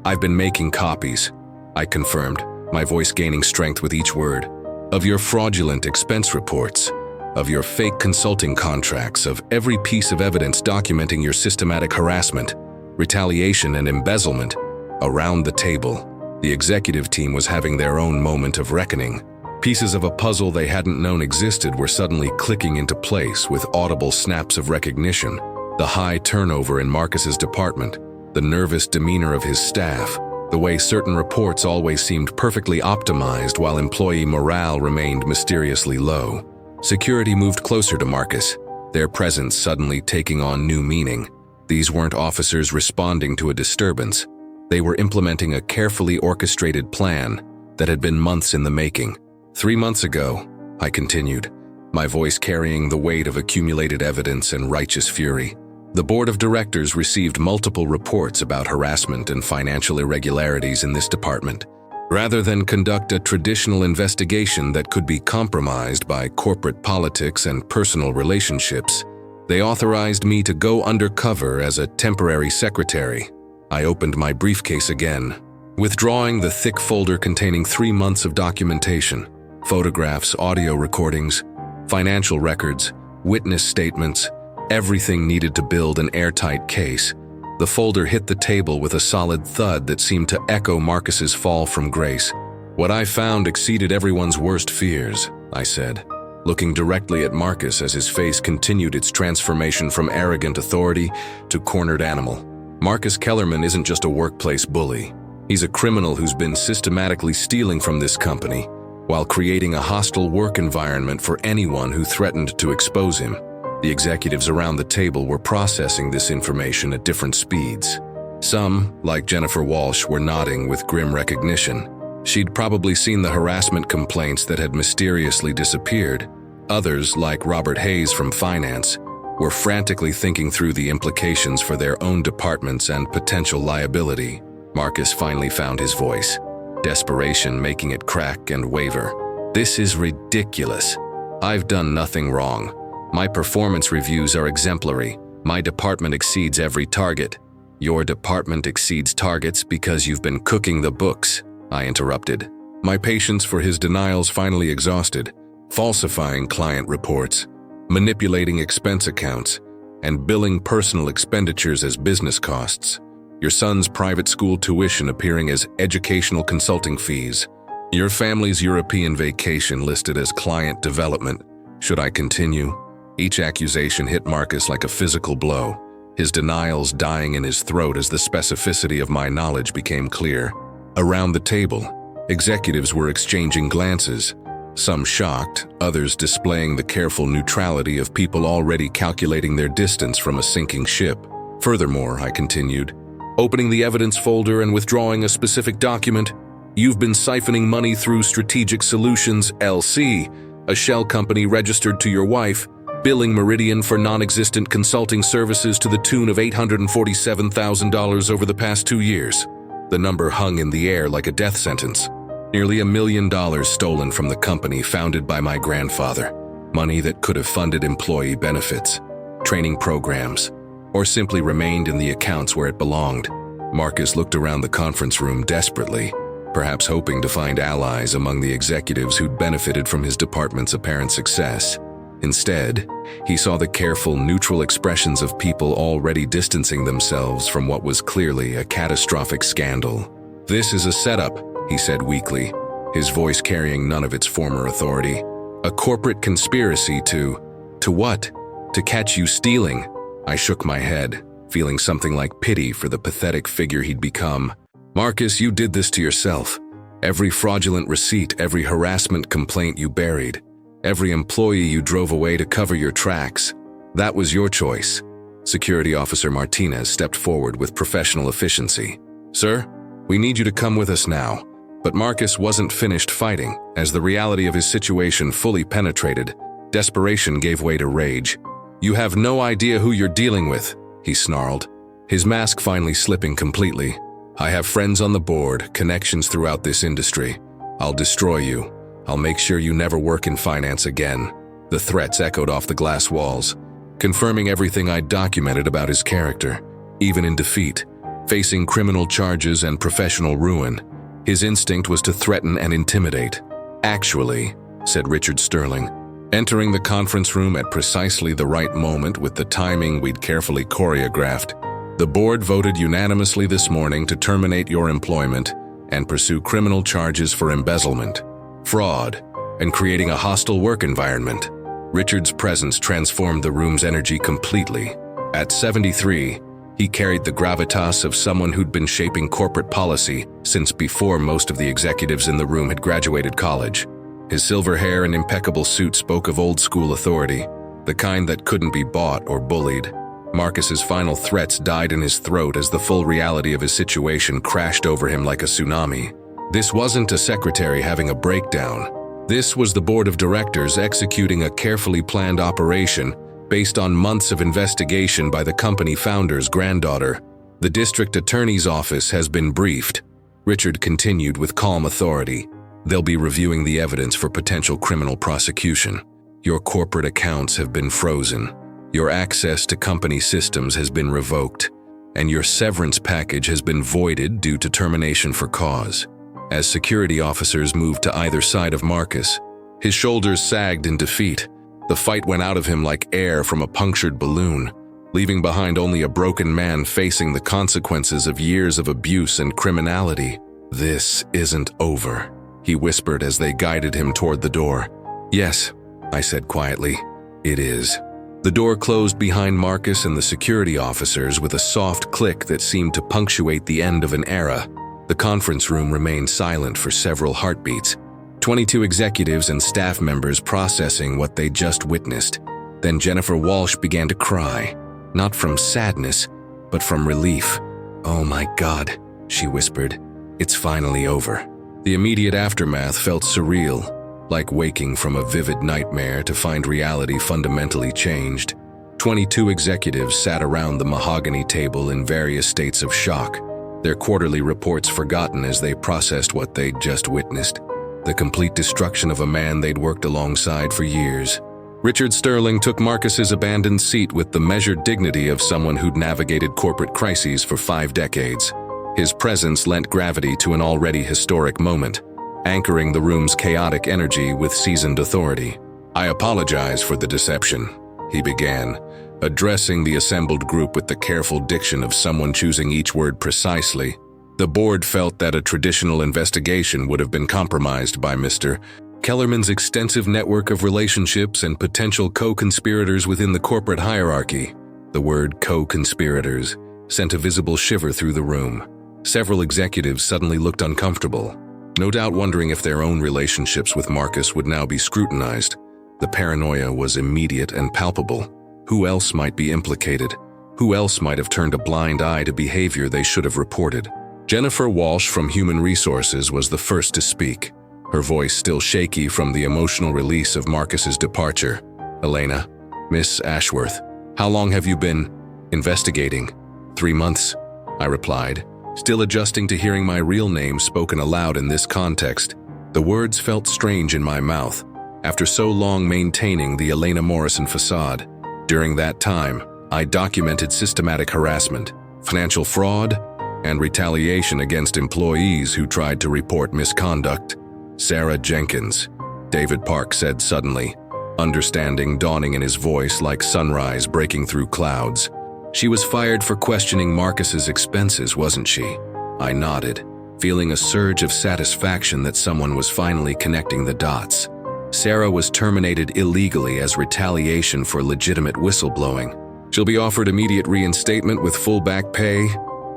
I've been making copies," I confirmed, my voice gaining strength with each word. "Of your fraudulent expense reports, of your fake consulting contracts, of every piece of evidence documenting your systematic harassment, retaliation, and embezzlement." Around the table, the executive team was having their own moment of reckoning. Pieces of a puzzle they hadn't known existed were suddenly clicking into place with audible snaps of recognition. The high turnover in Marcus's department, the nervous demeanor of his staff, the way certain reports always seemed perfectly optimized while employee morale remained mysteriously low. Security moved closer to Marcus, their presence suddenly taking on new meaning. These weren't officers responding to a disturbance. They were implementing a carefully orchestrated plan that had been months in the making. 3 months ago, I continued, my voice carrying the weight of accumulated evidence and righteous fury, the board of directors received multiple reports about harassment and financial irregularities in this department. Rather than conduct a traditional investigation that could be compromised by corporate politics and personal relationships, they authorized me to go undercover as a temporary secretary. I opened my briefcase again, withdrawing the thick folder containing 3 months of documentation, photographs, audio recordings, financial records, witness statements, everything needed to build an airtight case. The folder hit the table with a solid thud that seemed to echo Marcus's fall from grace. "What I found exceeded everyone's worst fears," I said, looking directly at Marcus as his face continued its transformation from arrogant authority to cornered animal. "Marcus Kellerman isn't just a workplace bully. He's a criminal who's been systematically stealing from this company while creating a hostile work environment for anyone who threatened to expose him. The executives around the table were processing this information at different speeds. Some, like Jennifer Walsh, were nodding with grim recognition. She'd probably seen the harassment complaints that had mysteriously disappeared. Others, like Robert Hayes from finance, were frantically thinking through the implications for their own departments and potential liability. Marcus finally found his voice, desperation making it crack and waver. "This is ridiculous. I've done nothing wrong. My performance reviews are exemplary. My department exceeds every target." "Your department exceeds targets because you've been cooking the books," I interrupted. My patience for his denials finally exhausted. Falsifying client reports, manipulating expense accounts, and billing personal expenditures as business costs. Your son's private school tuition appearing as educational consulting fees. Your family's European vacation listed as client development. Should I continue? Each accusation hit Marcus like a physical blow, his denials dying in his throat as the specificity of my knowledge became clear. Around the table, executives were exchanging glances, some shocked, others displaying the careful neutrality of people already calculating their distance from a sinking ship. "Furthermore," I continued, opening the evidence folder and withdrawing a specific document, "you've been siphoning money through Strategic Solutions, LC, a shell company registered to your wife, billing Meridian for non-existent consulting services to the tune of $847,000 over the past 2 years. The number hung in the air like a death sentence. Nearly $1 million stolen from the company founded by my grandfather. Money that could have funded employee benefits, training programs, or simply remained in the accounts where it belonged." Marcus looked around the conference room desperately, perhaps hoping to find allies among the executives who'd benefited from his department's apparent success. Instead, he saw the careful, neutral expressions of people already distancing themselves from what was clearly a catastrophic scandal. "This is a setup," he said weakly, his voice carrying none of its former authority. "A corporate conspiracy to what? To catch you stealing." I shook my head, feeling something like pity for the pathetic figure he'd become. "Marcus, you did this to yourself. Every fraudulent receipt, every harassment complaint you buried, every employee you drove away to cover your tracks. That was your choice." Security Officer Martinez stepped forward with professional efficiency. "Sir, we need you to come with us now." But Marcus wasn't finished fighting. As the reality of his situation fully penetrated, desperation gave way to rage. "You have no idea who you're dealing with," he snarled, his mask finally slipping completely. "I have friends on the board, connections throughout this industry. I'll destroy you. I'll make sure you never work in finance again." The threats echoed off the glass walls, confirming everything I'd documented about his character. Even in defeat, facing criminal charges and professional ruin, his instinct was to threaten and intimidate. "Actually," said Richard Sterling, entering the conference room at precisely the right moment with the timing we'd carefully choreographed, "the board voted unanimously this morning to terminate your employment and pursue criminal charges for embezzlement, fraud, and creating a hostile work environment." Richard's presence transformed the room's energy completely. At 73, he carried the gravitas of someone who'd been shaping corporate policy since before most of the executives in the room had graduated college. His silver hair and impeccable suit spoke of old-school authority, the kind that couldn't be bought or bullied. Marcus's final threats died in his throat as the full reality of his situation crashed over him like a tsunami. This wasn't a secretary having a breakdown. This was the board of directors executing a carefully planned operation based on months of investigation by the company founder's granddaughter. "The district attorney's office has been briefed," Richard continued with calm authority. "They'll be reviewing the evidence for potential criminal prosecution. Your corporate accounts have been frozen. Your access to company systems has been revoked, and your severance package has been voided due to termination for cause." As security officers moved to either side of Marcus, his shoulders sagged in defeat. The fight went out of him like air from a punctured balloon, leaving behind only a broken man facing the consequences of years of abuse and criminality. "This isn't over," he whispered as they guided him toward the door. "Yes," I said quietly, "it is." The door closed behind Marcus and the security officers with a soft click that seemed to punctuate the end of an era. The conference room remained silent for several heartbeats, 22 executives and staff members processing what they'd just witnessed. Then Jennifer Walsh began to cry, not from sadness, but from relief. "Oh my God," she whispered. "It's finally over." The immediate aftermath felt surreal, like waking from a vivid nightmare to find reality fundamentally changed. 22 executives sat around the mahogany table in various states of shock, their quarterly reports forgotten as they processed what they'd just witnessed. The complete destruction of a man they'd worked alongside for years. Richard Sterling took Marcus's abandoned seat with the measured dignity of someone who'd navigated corporate crises for 5 decades. His presence lent gravity to an already historic moment, anchoring the room's chaotic energy with seasoned authority. "I apologize for the deception," he began, addressing the assembled group with the careful diction of someone choosing each word precisely. The board felt that a traditional investigation would have been compromised by Mr. Kellerman's extensive network of relationships and potential co-conspirators within the corporate hierarchy. The word co-conspirators sent a visible shiver through the room. Several executives suddenly looked uncomfortable, no doubt wondering if their own relationships with Marcus would now be scrutinized. The paranoia was immediate and palpable. Who else might be implicated? Who else might have turned a blind eye to behavior they should have reported? Jennifer Walsh from Human Resources was the first to speak, her voice still shaky from the emotional release of Marcus's departure. "Elena, Miss Ashworth, how long have you been investigating?" "3 months, I replied, still adjusting to hearing my real name spoken aloud in this context. The words felt strange in my mouth, after so long maintaining the Elena Morrison facade. During that time, I documented systematic harassment, financial fraud, and retaliation against employees who tried to report misconduct. Sarah Jenkins," David Park said suddenly, understanding dawning in his voice like sunrise breaking through clouds. "She was fired for questioning Marcus's expenses, wasn't she?" I nodded, feeling a surge of satisfaction that someone was finally connecting the dots. Sarah was terminated illegally as retaliation for legitimate whistleblowing. She'll be offered immediate reinstatement with full back pay,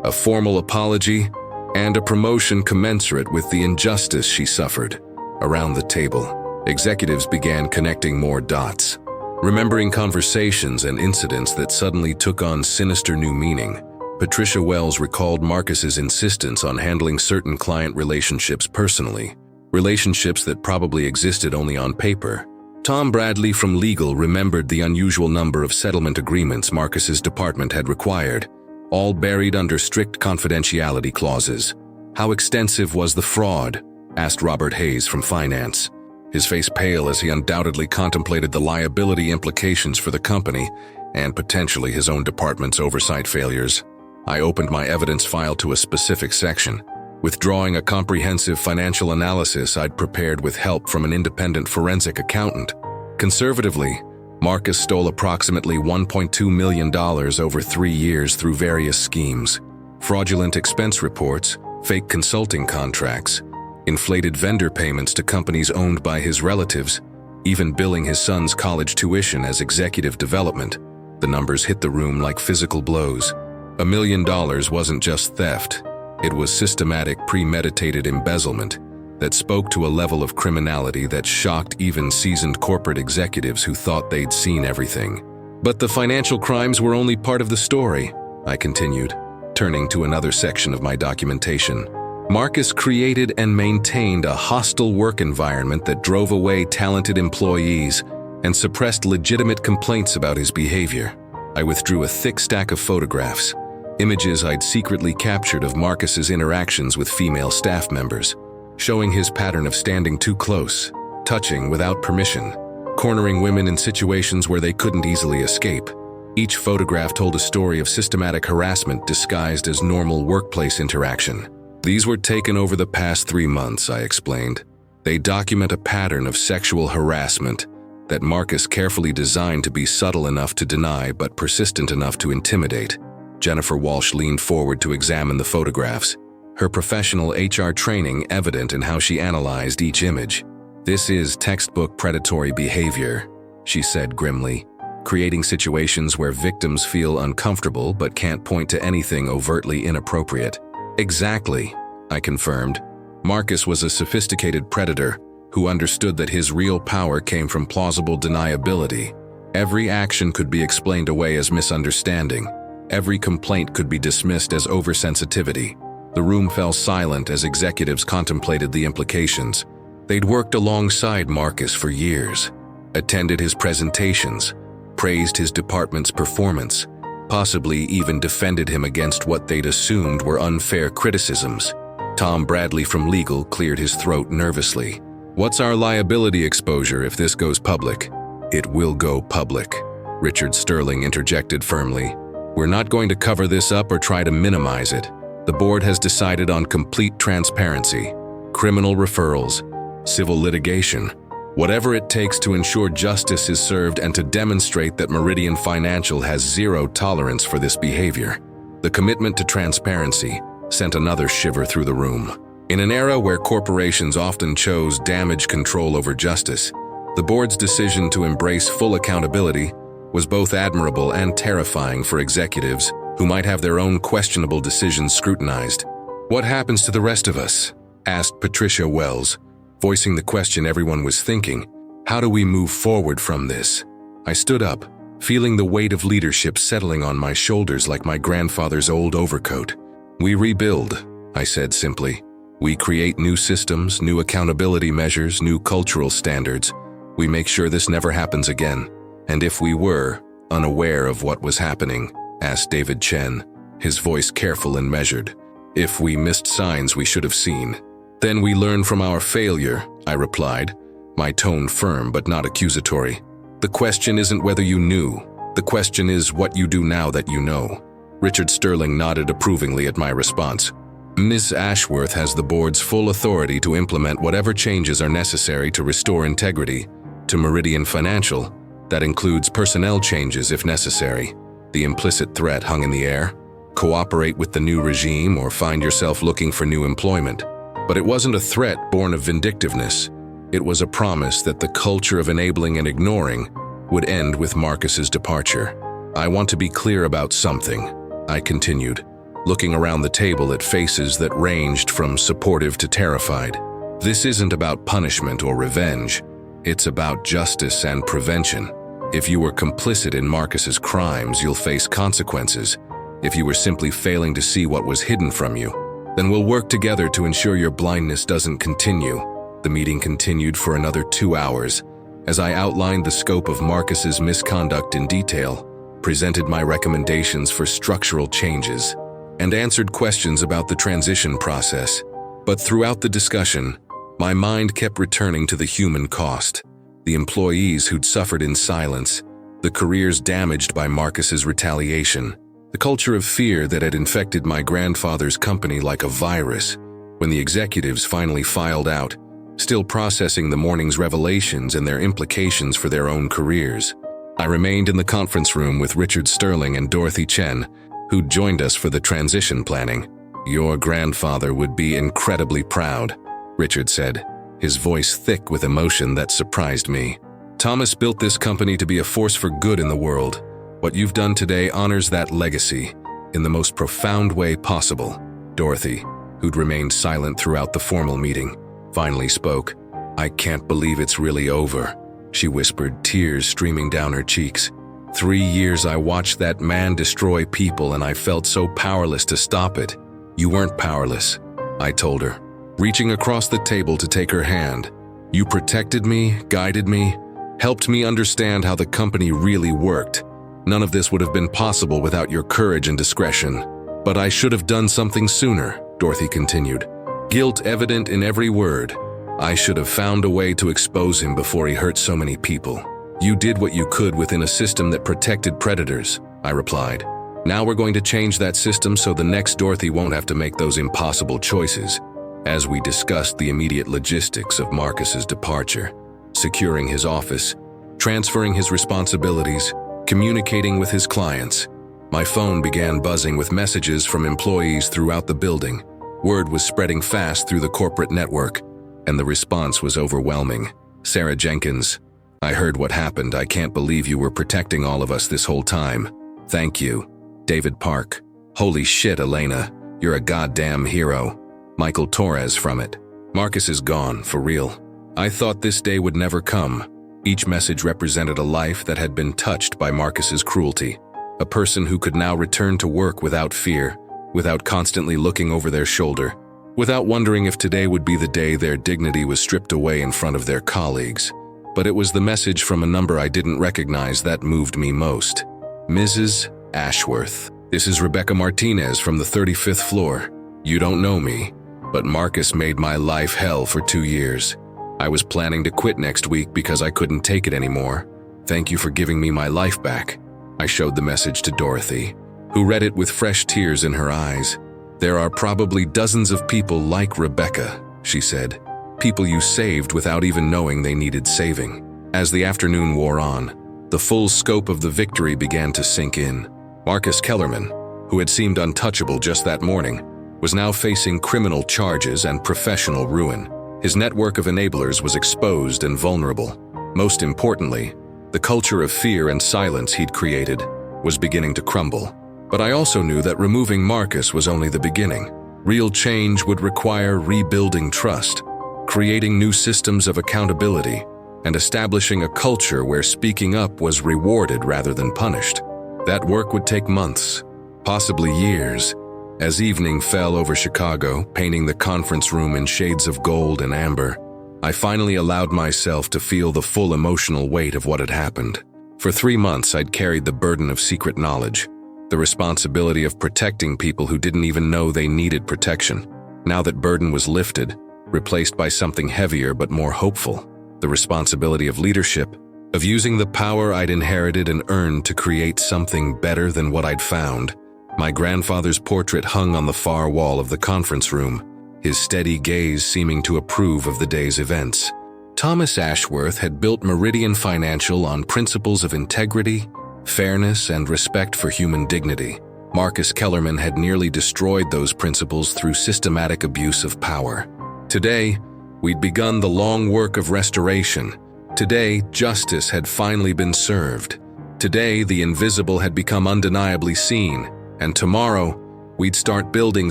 a formal apology, and a promotion commensurate with the injustice she suffered. Around the table, executives began connecting more dots, remembering conversations and incidents that suddenly took on sinister new meaning. Patricia Wells recalled Marcus's insistence on handling certain client relationships personally, relationships that probably existed only on paper. Tom Bradley from legal remembered the unusual number of settlement agreements Marcus's department had required, all buried under strict confidentiality clauses. "How extensive was the fraud?" asked Robert Hayes from finance, his face pale as he undoubtedly contemplated the liability implications for the company and potentially his own department's oversight failures. I opened my evidence file to a specific section, withdrawing a comprehensive financial analysis I'd prepared with help from an independent forensic accountant. Conservatively, Marcus stole approximately $1.2 million over 3 years through various schemes: fraudulent expense reports, fake consulting contracts, inflated vendor payments to companies owned by his relatives, even billing his son's college tuition as executive development. The numbers hit the room like physical blows. $1 million wasn't just theft. It was systematic, premeditated embezzlement that spoke to a level of criminality that shocked even seasoned corporate executives who thought they'd seen everything. But the financial crimes were only part of the story, I continued, turning to another section of my documentation. Marcus created and maintained a hostile work environment that drove away talented employees and suppressed legitimate complaints about his behavior. I withdrew a thick stack of photographs, images I'd secretly captured of Marcus's interactions with female staff members, showing his pattern of standing too close, touching without permission, cornering women in situations where they couldn't easily escape. Each photograph told a story of systematic harassment disguised as normal workplace interaction. "These were taken over the past 3 months," I explained. "They document a pattern of sexual harassment that Marcus carefully designed to be subtle enough to deny but persistent enough to intimidate." Jennifer Walsh leaned forward to examine the photographs, her professional HR training evident in how she analyzed each image. "This is textbook predatory behavior," she said grimly, "creating situations where victims feel uncomfortable but can't point to anything overtly inappropriate." "Exactly," I confirmed. Marcus was a sophisticated predator who understood that his real power came from plausible deniability. Every action could be explained away as misunderstanding. Every complaint could be dismissed as oversensitivity. The room fell silent as executives contemplated the implications. They'd worked alongside Marcus for years, attended his presentations, praised his department's performance, possibly even defended him against what they'd assumed were unfair criticisms. Tom Bradley from legal cleared his throat nervously. "What's our liability exposure if this goes public?" "It will go public," Richard Sterling interjected firmly. "We're not going to cover this up or try to minimize it. The board has decided on complete transparency, criminal referrals, civil litigation, whatever it takes to ensure justice is served and to demonstrate that Meridian Financial has zero tolerance for this behavior." The commitment to transparency sent another shiver through the room. In an era where corporations often chose damage control over justice, the board's decision to embrace full accountability was both admirable and terrifying for executives who might have their own questionable decisions scrutinized. "What happens to the rest of us?" asked Patricia Wells, voicing the question everyone was thinking. "How do we move forward from this?" I stood up, feeling the weight of leadership settling on my shoulders like my grandfather's old overcoat. "We rebuild," I said simply. "We create new systems, new accountability measures, new cultural standards. We make sure this never happens again." "And if we were unaware of what was happening?" asked David Chen, his voice careful and measured. "If we missed signs we should have seen, then we learn from our failure," I replied, my tone firm but not accusatory. "The question isn't whether you knew. The question is what you do now that you know." Richard Sterling nodded approvingly at my response. "Ms. Ashworth has the board's full authority to implement whatever changes are necessary to restore integrity to Meridian Financial. That includes personnel changes if necessary." The implicit threat hung in the air. Cooperate with the new regime or find yourself looking for new employment. But it wasn't a threat born of vindictiveness. It was a promise that the culture of enabling and ignoring would end with Marcus's departure. "I want to be clear about something," I continued, looking around the table at faces that ranged from supportive to terrified. "This isn't about punishment or revenge. It's about justice and prevention. If you were complicit in Marcus's crimes, you'll face consequences. If you were simply failing to see what was hidden from you, then we'll work together to ensure your blindness doesn't continue." The meeting continued for another 2 hours, as I outlined the scope of Marcus's misconduct in detail, presented my recommendations for structural changes, and answered questions about the transition process. But throughout the discussion, my mind kept returning to the human cost, the employees who'd suffered in silence, the careers damaged by Marcus's retaliation, the culture of fear that had infected my grandfather's company like a virus. When the executives finally filed out, still processing the morning's revelations and their implications for their own careers, I remained in the conference room with Richard Sterling and Dorothy Chen, who'd joined us for the transition planning. "Your grandfather would be incredibly proud," Richard said, his voice thick with emotion that surprised me. "Thomas built this company to be a force for good in the world. What you've done today honors that legacy in the most profound way possible." Dorothy, who'd remained silent throughout the formal meeting, finally spoke. "I can't believe it's really over," she whispered, tears streaming down her cheeks. 3 years I watched that man destroy people and I felt so powerless to stop it." "You weren't powerless," I told her, reaching across the table to take her hand. "You protected me, guided me, helped me understand how the company really worked. None of this would have been possible without your courage and discretion." "But I should have done something sooner," Dorothy continued, guilt evident in every word. "I should have found a way to expose him before he hurt so many people." "You did what you could within a system that protected predators," I replied. "Now we're going to change that system so the next Dorothy won't have to make those impossible choices." As we discussed the immediate logistics of Marcus's departure, securing his office, transferring his responsibilities, communicating with his clients, my phone began buzzing with messages from employees throughout the building. Word was spreading fast through the corporate network, and the response was overwhelming. "Sarah Jenkins, I heard what happened. I can't believe you were protecting all of us this whole time. Thank you." David Park, "Holy shit, Elena, you're a goddamn hero." Michael Torres from it. Marcus is gone, for real. I thought this day would never come. Each message represented a life that had been touched by Marcus's cruelty. A person who could now return to work without fear, without constantly looking over their shoulder, without wondering if today would be the day their dignity was stripped away in front of their colleagues. But it was the message from a number I didn't recognize that moved me most. Mrs. Ashworth. This is Rebecca Martinez from the 35th floor. You don't know me, but Marcus made my life hell for 2 years. I was planning to quit next week because I couldn't take it anymore. Thank you for giving me my life back. I showed the message to Dorothy, who read it with fresh tears in her eyes. There are probably dozens of people like Rebecca, she said. People you saved without even knowing they needed saving. As the afternoon wore on, the full scope of the victory began to sink in. Marcus Kellerman, who had seemed untouchable just that morning, was now facing criminal charges and professional ruin. His network of enablers was exposed and vulnerable. Most importantly, the culture of fear and silence he'd created was beginning to crumble. But I also knew that removing Marcus was only the beginning. Real change would require rebuilding trust, creating new systems of accountability, and establishing a culture where speaking up was rewarded rather than punished. That work would take months, possibly years. As evening fell over Chicago, painting the conference room in shades of gold and amber, I finally allowed myself to feel the full emotional weight of what had happened. For 3 months, I'd carried the burden of secret knowledge, the responsibility of protecting people who didn't even know they needed protection. Now that burden was lifted, replaced by something heavier but more hopeful, the responsibility of leadership, of using the power I'd inherited and earned to create something better than what I'd found. My grandfather's portrait hung on the far wall of the conference room, his steady gaze seeming to approve of the day's events. Thomas Ashworth had built Meridian Financial on principles of integrity, fairness, and respect for human dignity. Marcus Kellerman had nearly destroyed those principles through systematic abuse of power. Today, we'd begun the long work of restoration. Today, justice had finally been served. Today, the invisible had become undeniably seen. And tomorrow, we'd start building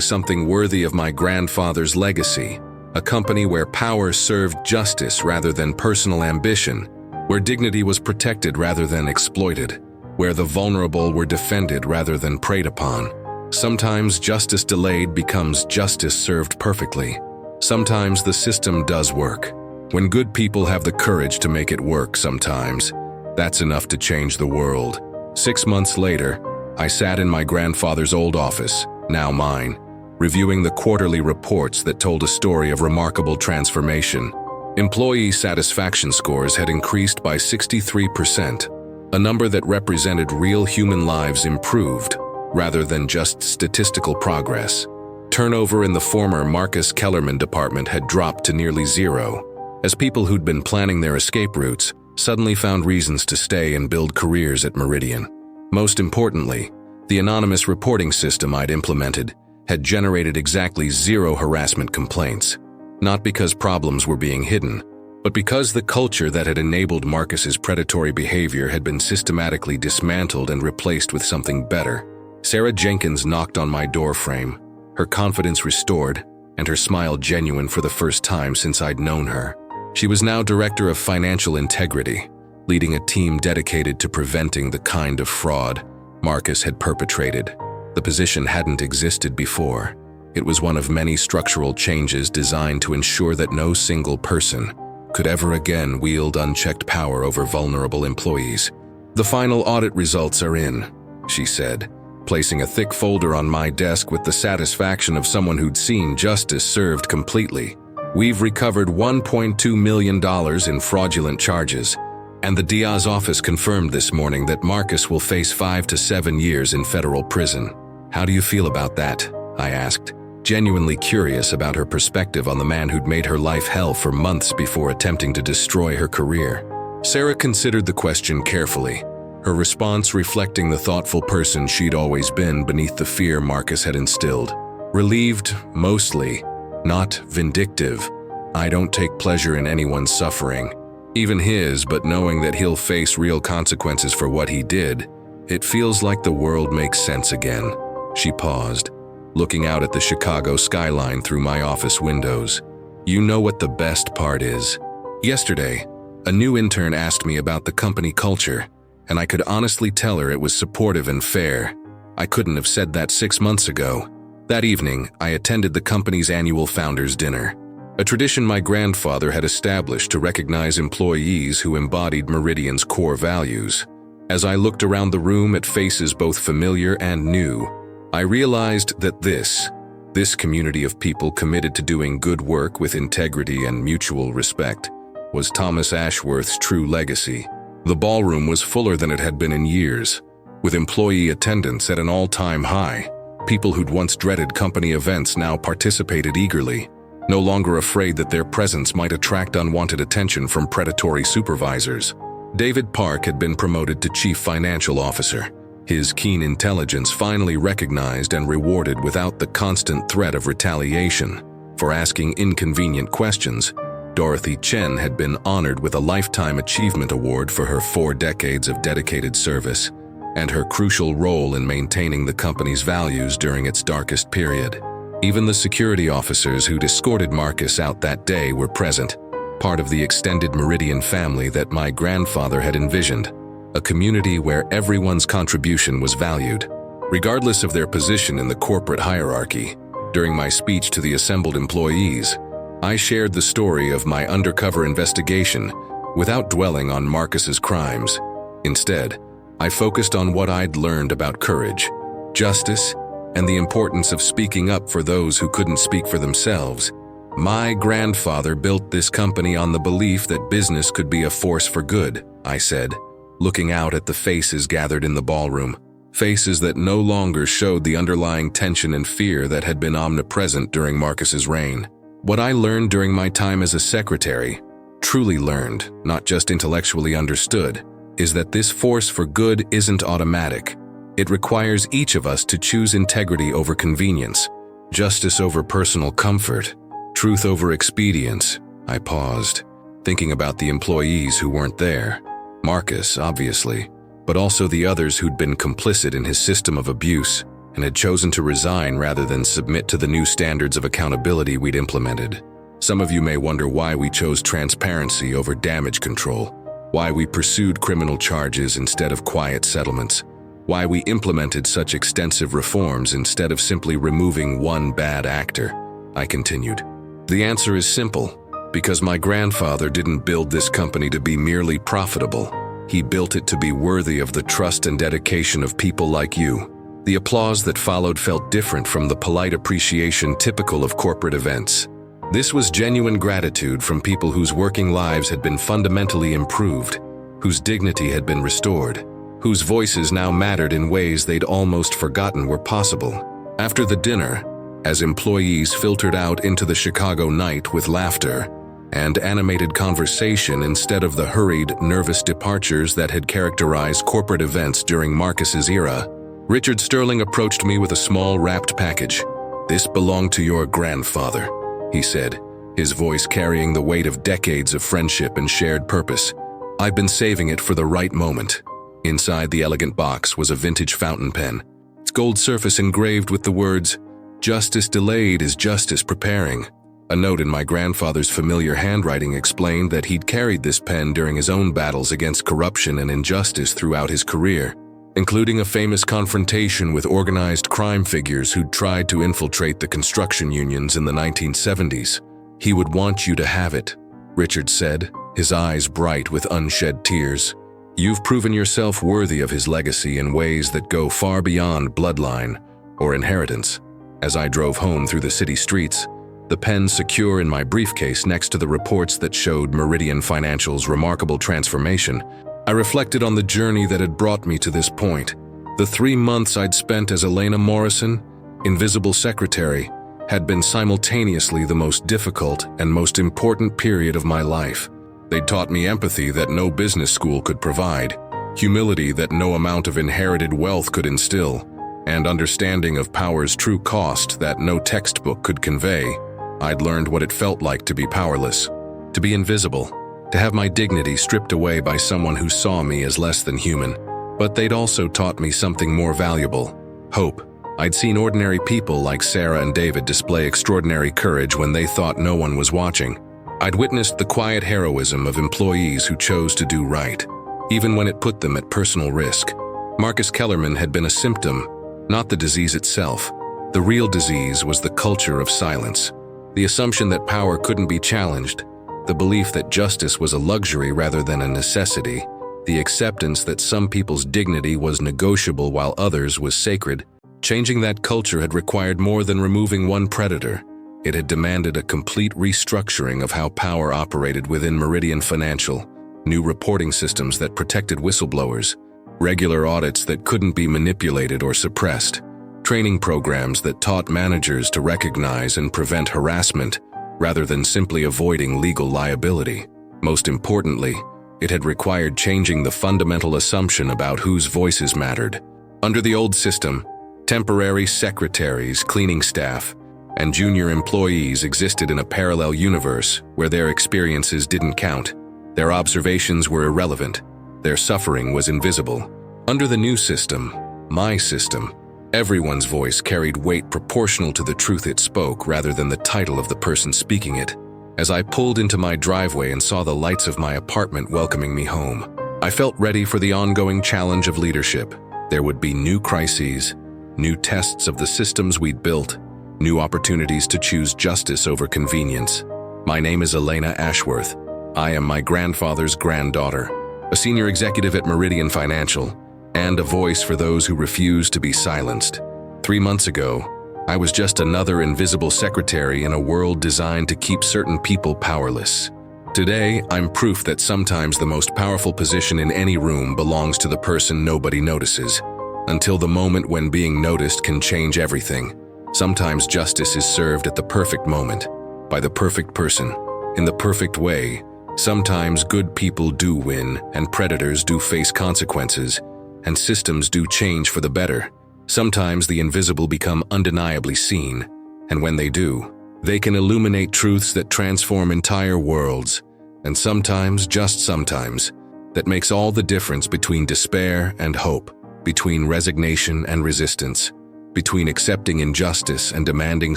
something worthy of my grandfather's legacy, a company where power served justice rather than personal ambition, where dignity was protected rather than exploited, where the vulnerable were defended rather than preyed upon. Sometimes justice delayed becomes justice served perfectly. Sometimes the system does work. When good people have the courage to make it work sometimes, that's enough to change the world. 6 months later, I sat in my grandfather's old office, now mine, reviewing the quarterly reports that told a story of remarkable transformation. Employee satisfaction scores had increased by 63%, a number that represented real human lives improved, rather than just statistical progress. Turnover in the former Marcus Kellerman department had dropped to nearly zero, as people who'd been planning their escape routes suddenly found reasons to stay and build careers at Meridian. Most importantly, the anonymous reporting system I'd implemented had generated exactly 0 harassment complaints, not because problems were being hidden, but because the culture that had enabled Marcus's predatory behavior had been systematically dismantled and replaced with something better. Sarah Jenkins knocked on my doorframe, her confidence restored, and her smile genuine for the first time since I'd known her. She was now Director of Financial Integrity, leading a team dedicated to preventing the kind of fraud Marcus had perpetrated. The position hadn't existed before. It was one of many structural changes designed to ensure that no single person could ever again wield unchecked power over vulnerable employees. The final audit results are in, she said, placing a thick folder on my desk with the satisfaction of someone who'd seen justice served completely. We've recovered $1.2 million in fraudulent charges, and the Diaz office confirmed this morning that Marcus will face 5 to 7 years in federal prison. How do you feel about that? I asked, genuinely curious about her perspective on the man who'd made her life hell for months before attempting to destroy her career. Sarah considered the question carefully, her response reflecting the thoughtful person she'd always been beneath the fear Marcus had instilled. Relieved, mostly, not vindictive. I don't take pleasure in anyone's suffering, even his, but knowing that he'll face real consequences for what he did, it feels like the world makes sense again. She paused, looking out at the Chicago skyline through my office windows. You know what the best part is? Yesterday, a new intern asked me about the company culture, and I could honestly tell her it was supportive and fair. I couldn't have said that 6 months ago. That evening, I attended the company's annual founders' dinner, a tradition my grandfather had established to recognize employees who embodied Meridian's core values. As I looked around the room at faces both familiar and new, I realized that this community of people committed to doing good work with integrity and mutual respect was Thomas Ashworth's true legacy. The ballroom was fuller than it had been in years, with employee attendance at an all-time high. People who'd once dreaded company events now participated eagerly, no longer afraid that their presence might attract unwanted attention from predatory supervisors. David Park had been promoted to Chief Financial Officer, his keen intelligence finally recognized and rewarded without the constant threat of retaliation. For asking inconvenient questions, Dorothy Chen had been honored with a Lifetime Achievement Award for her 4 decades of dedicated service and her crucial role in maintaining the company's values during its darkest period. Even the security officers who'd escorted Marcus out that day were present, part of the extended Meridian family that my grandfather had envisioned, a community where everyone's contribution was valued, regardless of their position in the corporate hierarchy. During my speech to the assembled employees, I shared the story of my undercover investigation without dwelling on Marcus's crimes. Instead, I focused on what I'd learned about courage, justice, and the importance of speaking up for those who couldn't speak for themselves. My grandfather built this company on the belief that business could be a force for good, I said, looking out at the faces gathered in the ballroom, faces that no longer showed the underlying tension and fear that had been omnipresent during Marcus's reign. What I learned during my time as a secretary, truly learned, not just intellectually understood, is that this force for good isn't automatic. It requires each of us to choose integrity over convenience, justice over personal comfort, truth over expedience. I paused, thinking about the employees who weren't there. Marcus, obviously, but also the others who'd been complicit in his system of abuse and had chosen to resign rather than submit to the new standards of accountability we'd implemented. Some of you may wonder why we chose transparency over damage control, why we pursued criminal charges instead of quiet settlements, why we implemented such extensive reforms instead of simply removing one bad actor. I continued. The answer is simple. Because my grandfather didn't build this company to be merely profitable. He built it to be worthy of the trust and dedication of people like you. The applause that followed felt different from the polite appreciation typical of corporate events. This was genuine gratitude from people whose working lives had been fundamentally improved, whose dignity had been restored, whose voices now mattered in ways they'd almost forgotten were possible. After the dinner, as employees filtered out into the Chicago night with laughter and animated conversation instead of the hurried, nervous departures that had characterized corporate events during Marcus's era, Richard Sterling approached me with a small wrapped package. "This belonged to your grandfather," he said, his voice carrying the weight of decades of friendship and shared purpose. "I've been saving it for the right moment." Inside the elegant box was a vintage fountain pen, its gold surface engraved with the words, "Justice delayed is justice preparing." A note in my grandfather's familiar handwriting explained that he'd carried this pen during his own battles against corruption and injustice throughout his career, including a famous confrontation with organized crime figures who'd tried to infiltrate the construction unions in the 1970s. "He would want you to have it," Richard said, his eyes bright with unshed tears. "You've proven yourself worthy of his legacy in ways that go far beyond bloodline or inheritance." As I drove home through the city streets, the pen secure in my briefcase next to the reports that showed Meridian Financial's remarkable transformation, I reflected on the journey that had brought me to this point. The 3 months I'd spent as Elena Morrison, invisible secretary, had been simultaneously the most difficult and most important period of my life. They'd taught me empathy that no business school could provide, humility that no amount of inherited wealth could instill, and understanding of power's true cost that no textbook could convey. I'd learned what it felt like to be powerless, to be invisible, to have my dignity stripped away by someone who saw me as less than human. But they'd also taught me something more valuable: hope. I'd seen ordinary people like Sarah and David display extraordinary courage when they thought no one was watching. I'd witnessed the quiet heroism of employees who chose to do right, even when it put them at personal risk. Marcus Kellerman had been a symptom, not the disease itself. The real disease was the culture of silence, the assumption that power couldn't be challenged, the belief that justice was a luxury rather than a necessity, the acceptance that some people's dignity was negotiable while others was sacred. Changing that culture had required more than removing one predator. It had demanded a complete restructuring of how power operated within Meridian Financial, new reporting systems that protected whistleblowers, regular audits that couldn't be manipulated or suppressed, training programs that taught managers to recognize and prevent harassment rather than simply avoiding legal liability. Most importantly, it had required changing the fundamental assumption about whose voices mattered. Under the old system, temporary secretaries, cleaning staff, and junior employees existed in a parallel universe where their experiences didn't count. Their observations were irrelevant. Their suffering was invisible. Under the new system, my system, everyone's voice carried weight proportional to the truth it spoke rather than the title of the person speaking it. As I pulled into my driveway and saw the lights of my apartment welcoming me home, I felt ready for the ongoing challenge of leadership. There would be new crises, new tests of the systems we'd built, new opportunities to choose justice over convenience. My name is Elena Ashworth. I am my grandfather's granddaughter, a senior executive at Meridian Financial, and a voice for those who refuse to be silenced. 3 months ago, I was just another invisible secretary in a world designed to keep certain people powerless. Today, I'm proof that sometimes the most powerful position in any room belongs to the person nobody notices, until the moment when being noticed can change everything. Sometimes justice is served at the perfect moment, by the perfect person, in the perfect way. Sometimes good people do win, and predators do face consequences, and systems do change for the better. Sometimes the invisible become undeniably seen, and when they do, they can illuminate truths that transform entire worlds. And sometimes, just sometimes, that makes all the difference between despair and hope, between resignation and resistance, between accepting injustice and demanding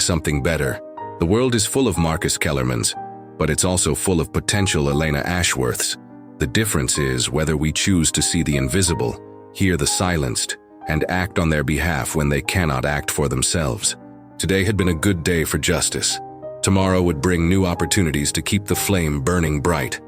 something better. The world is full of Marcus Kellermans, but it's also full of potential Elena Ashworths. The difference is whether we choose to see the invisible, hear the silenced, and act on their behalf when they cannot act for themselves. Today had been a good day for justice. Tomorrow would bring new opportunities to keep the flame burning bright.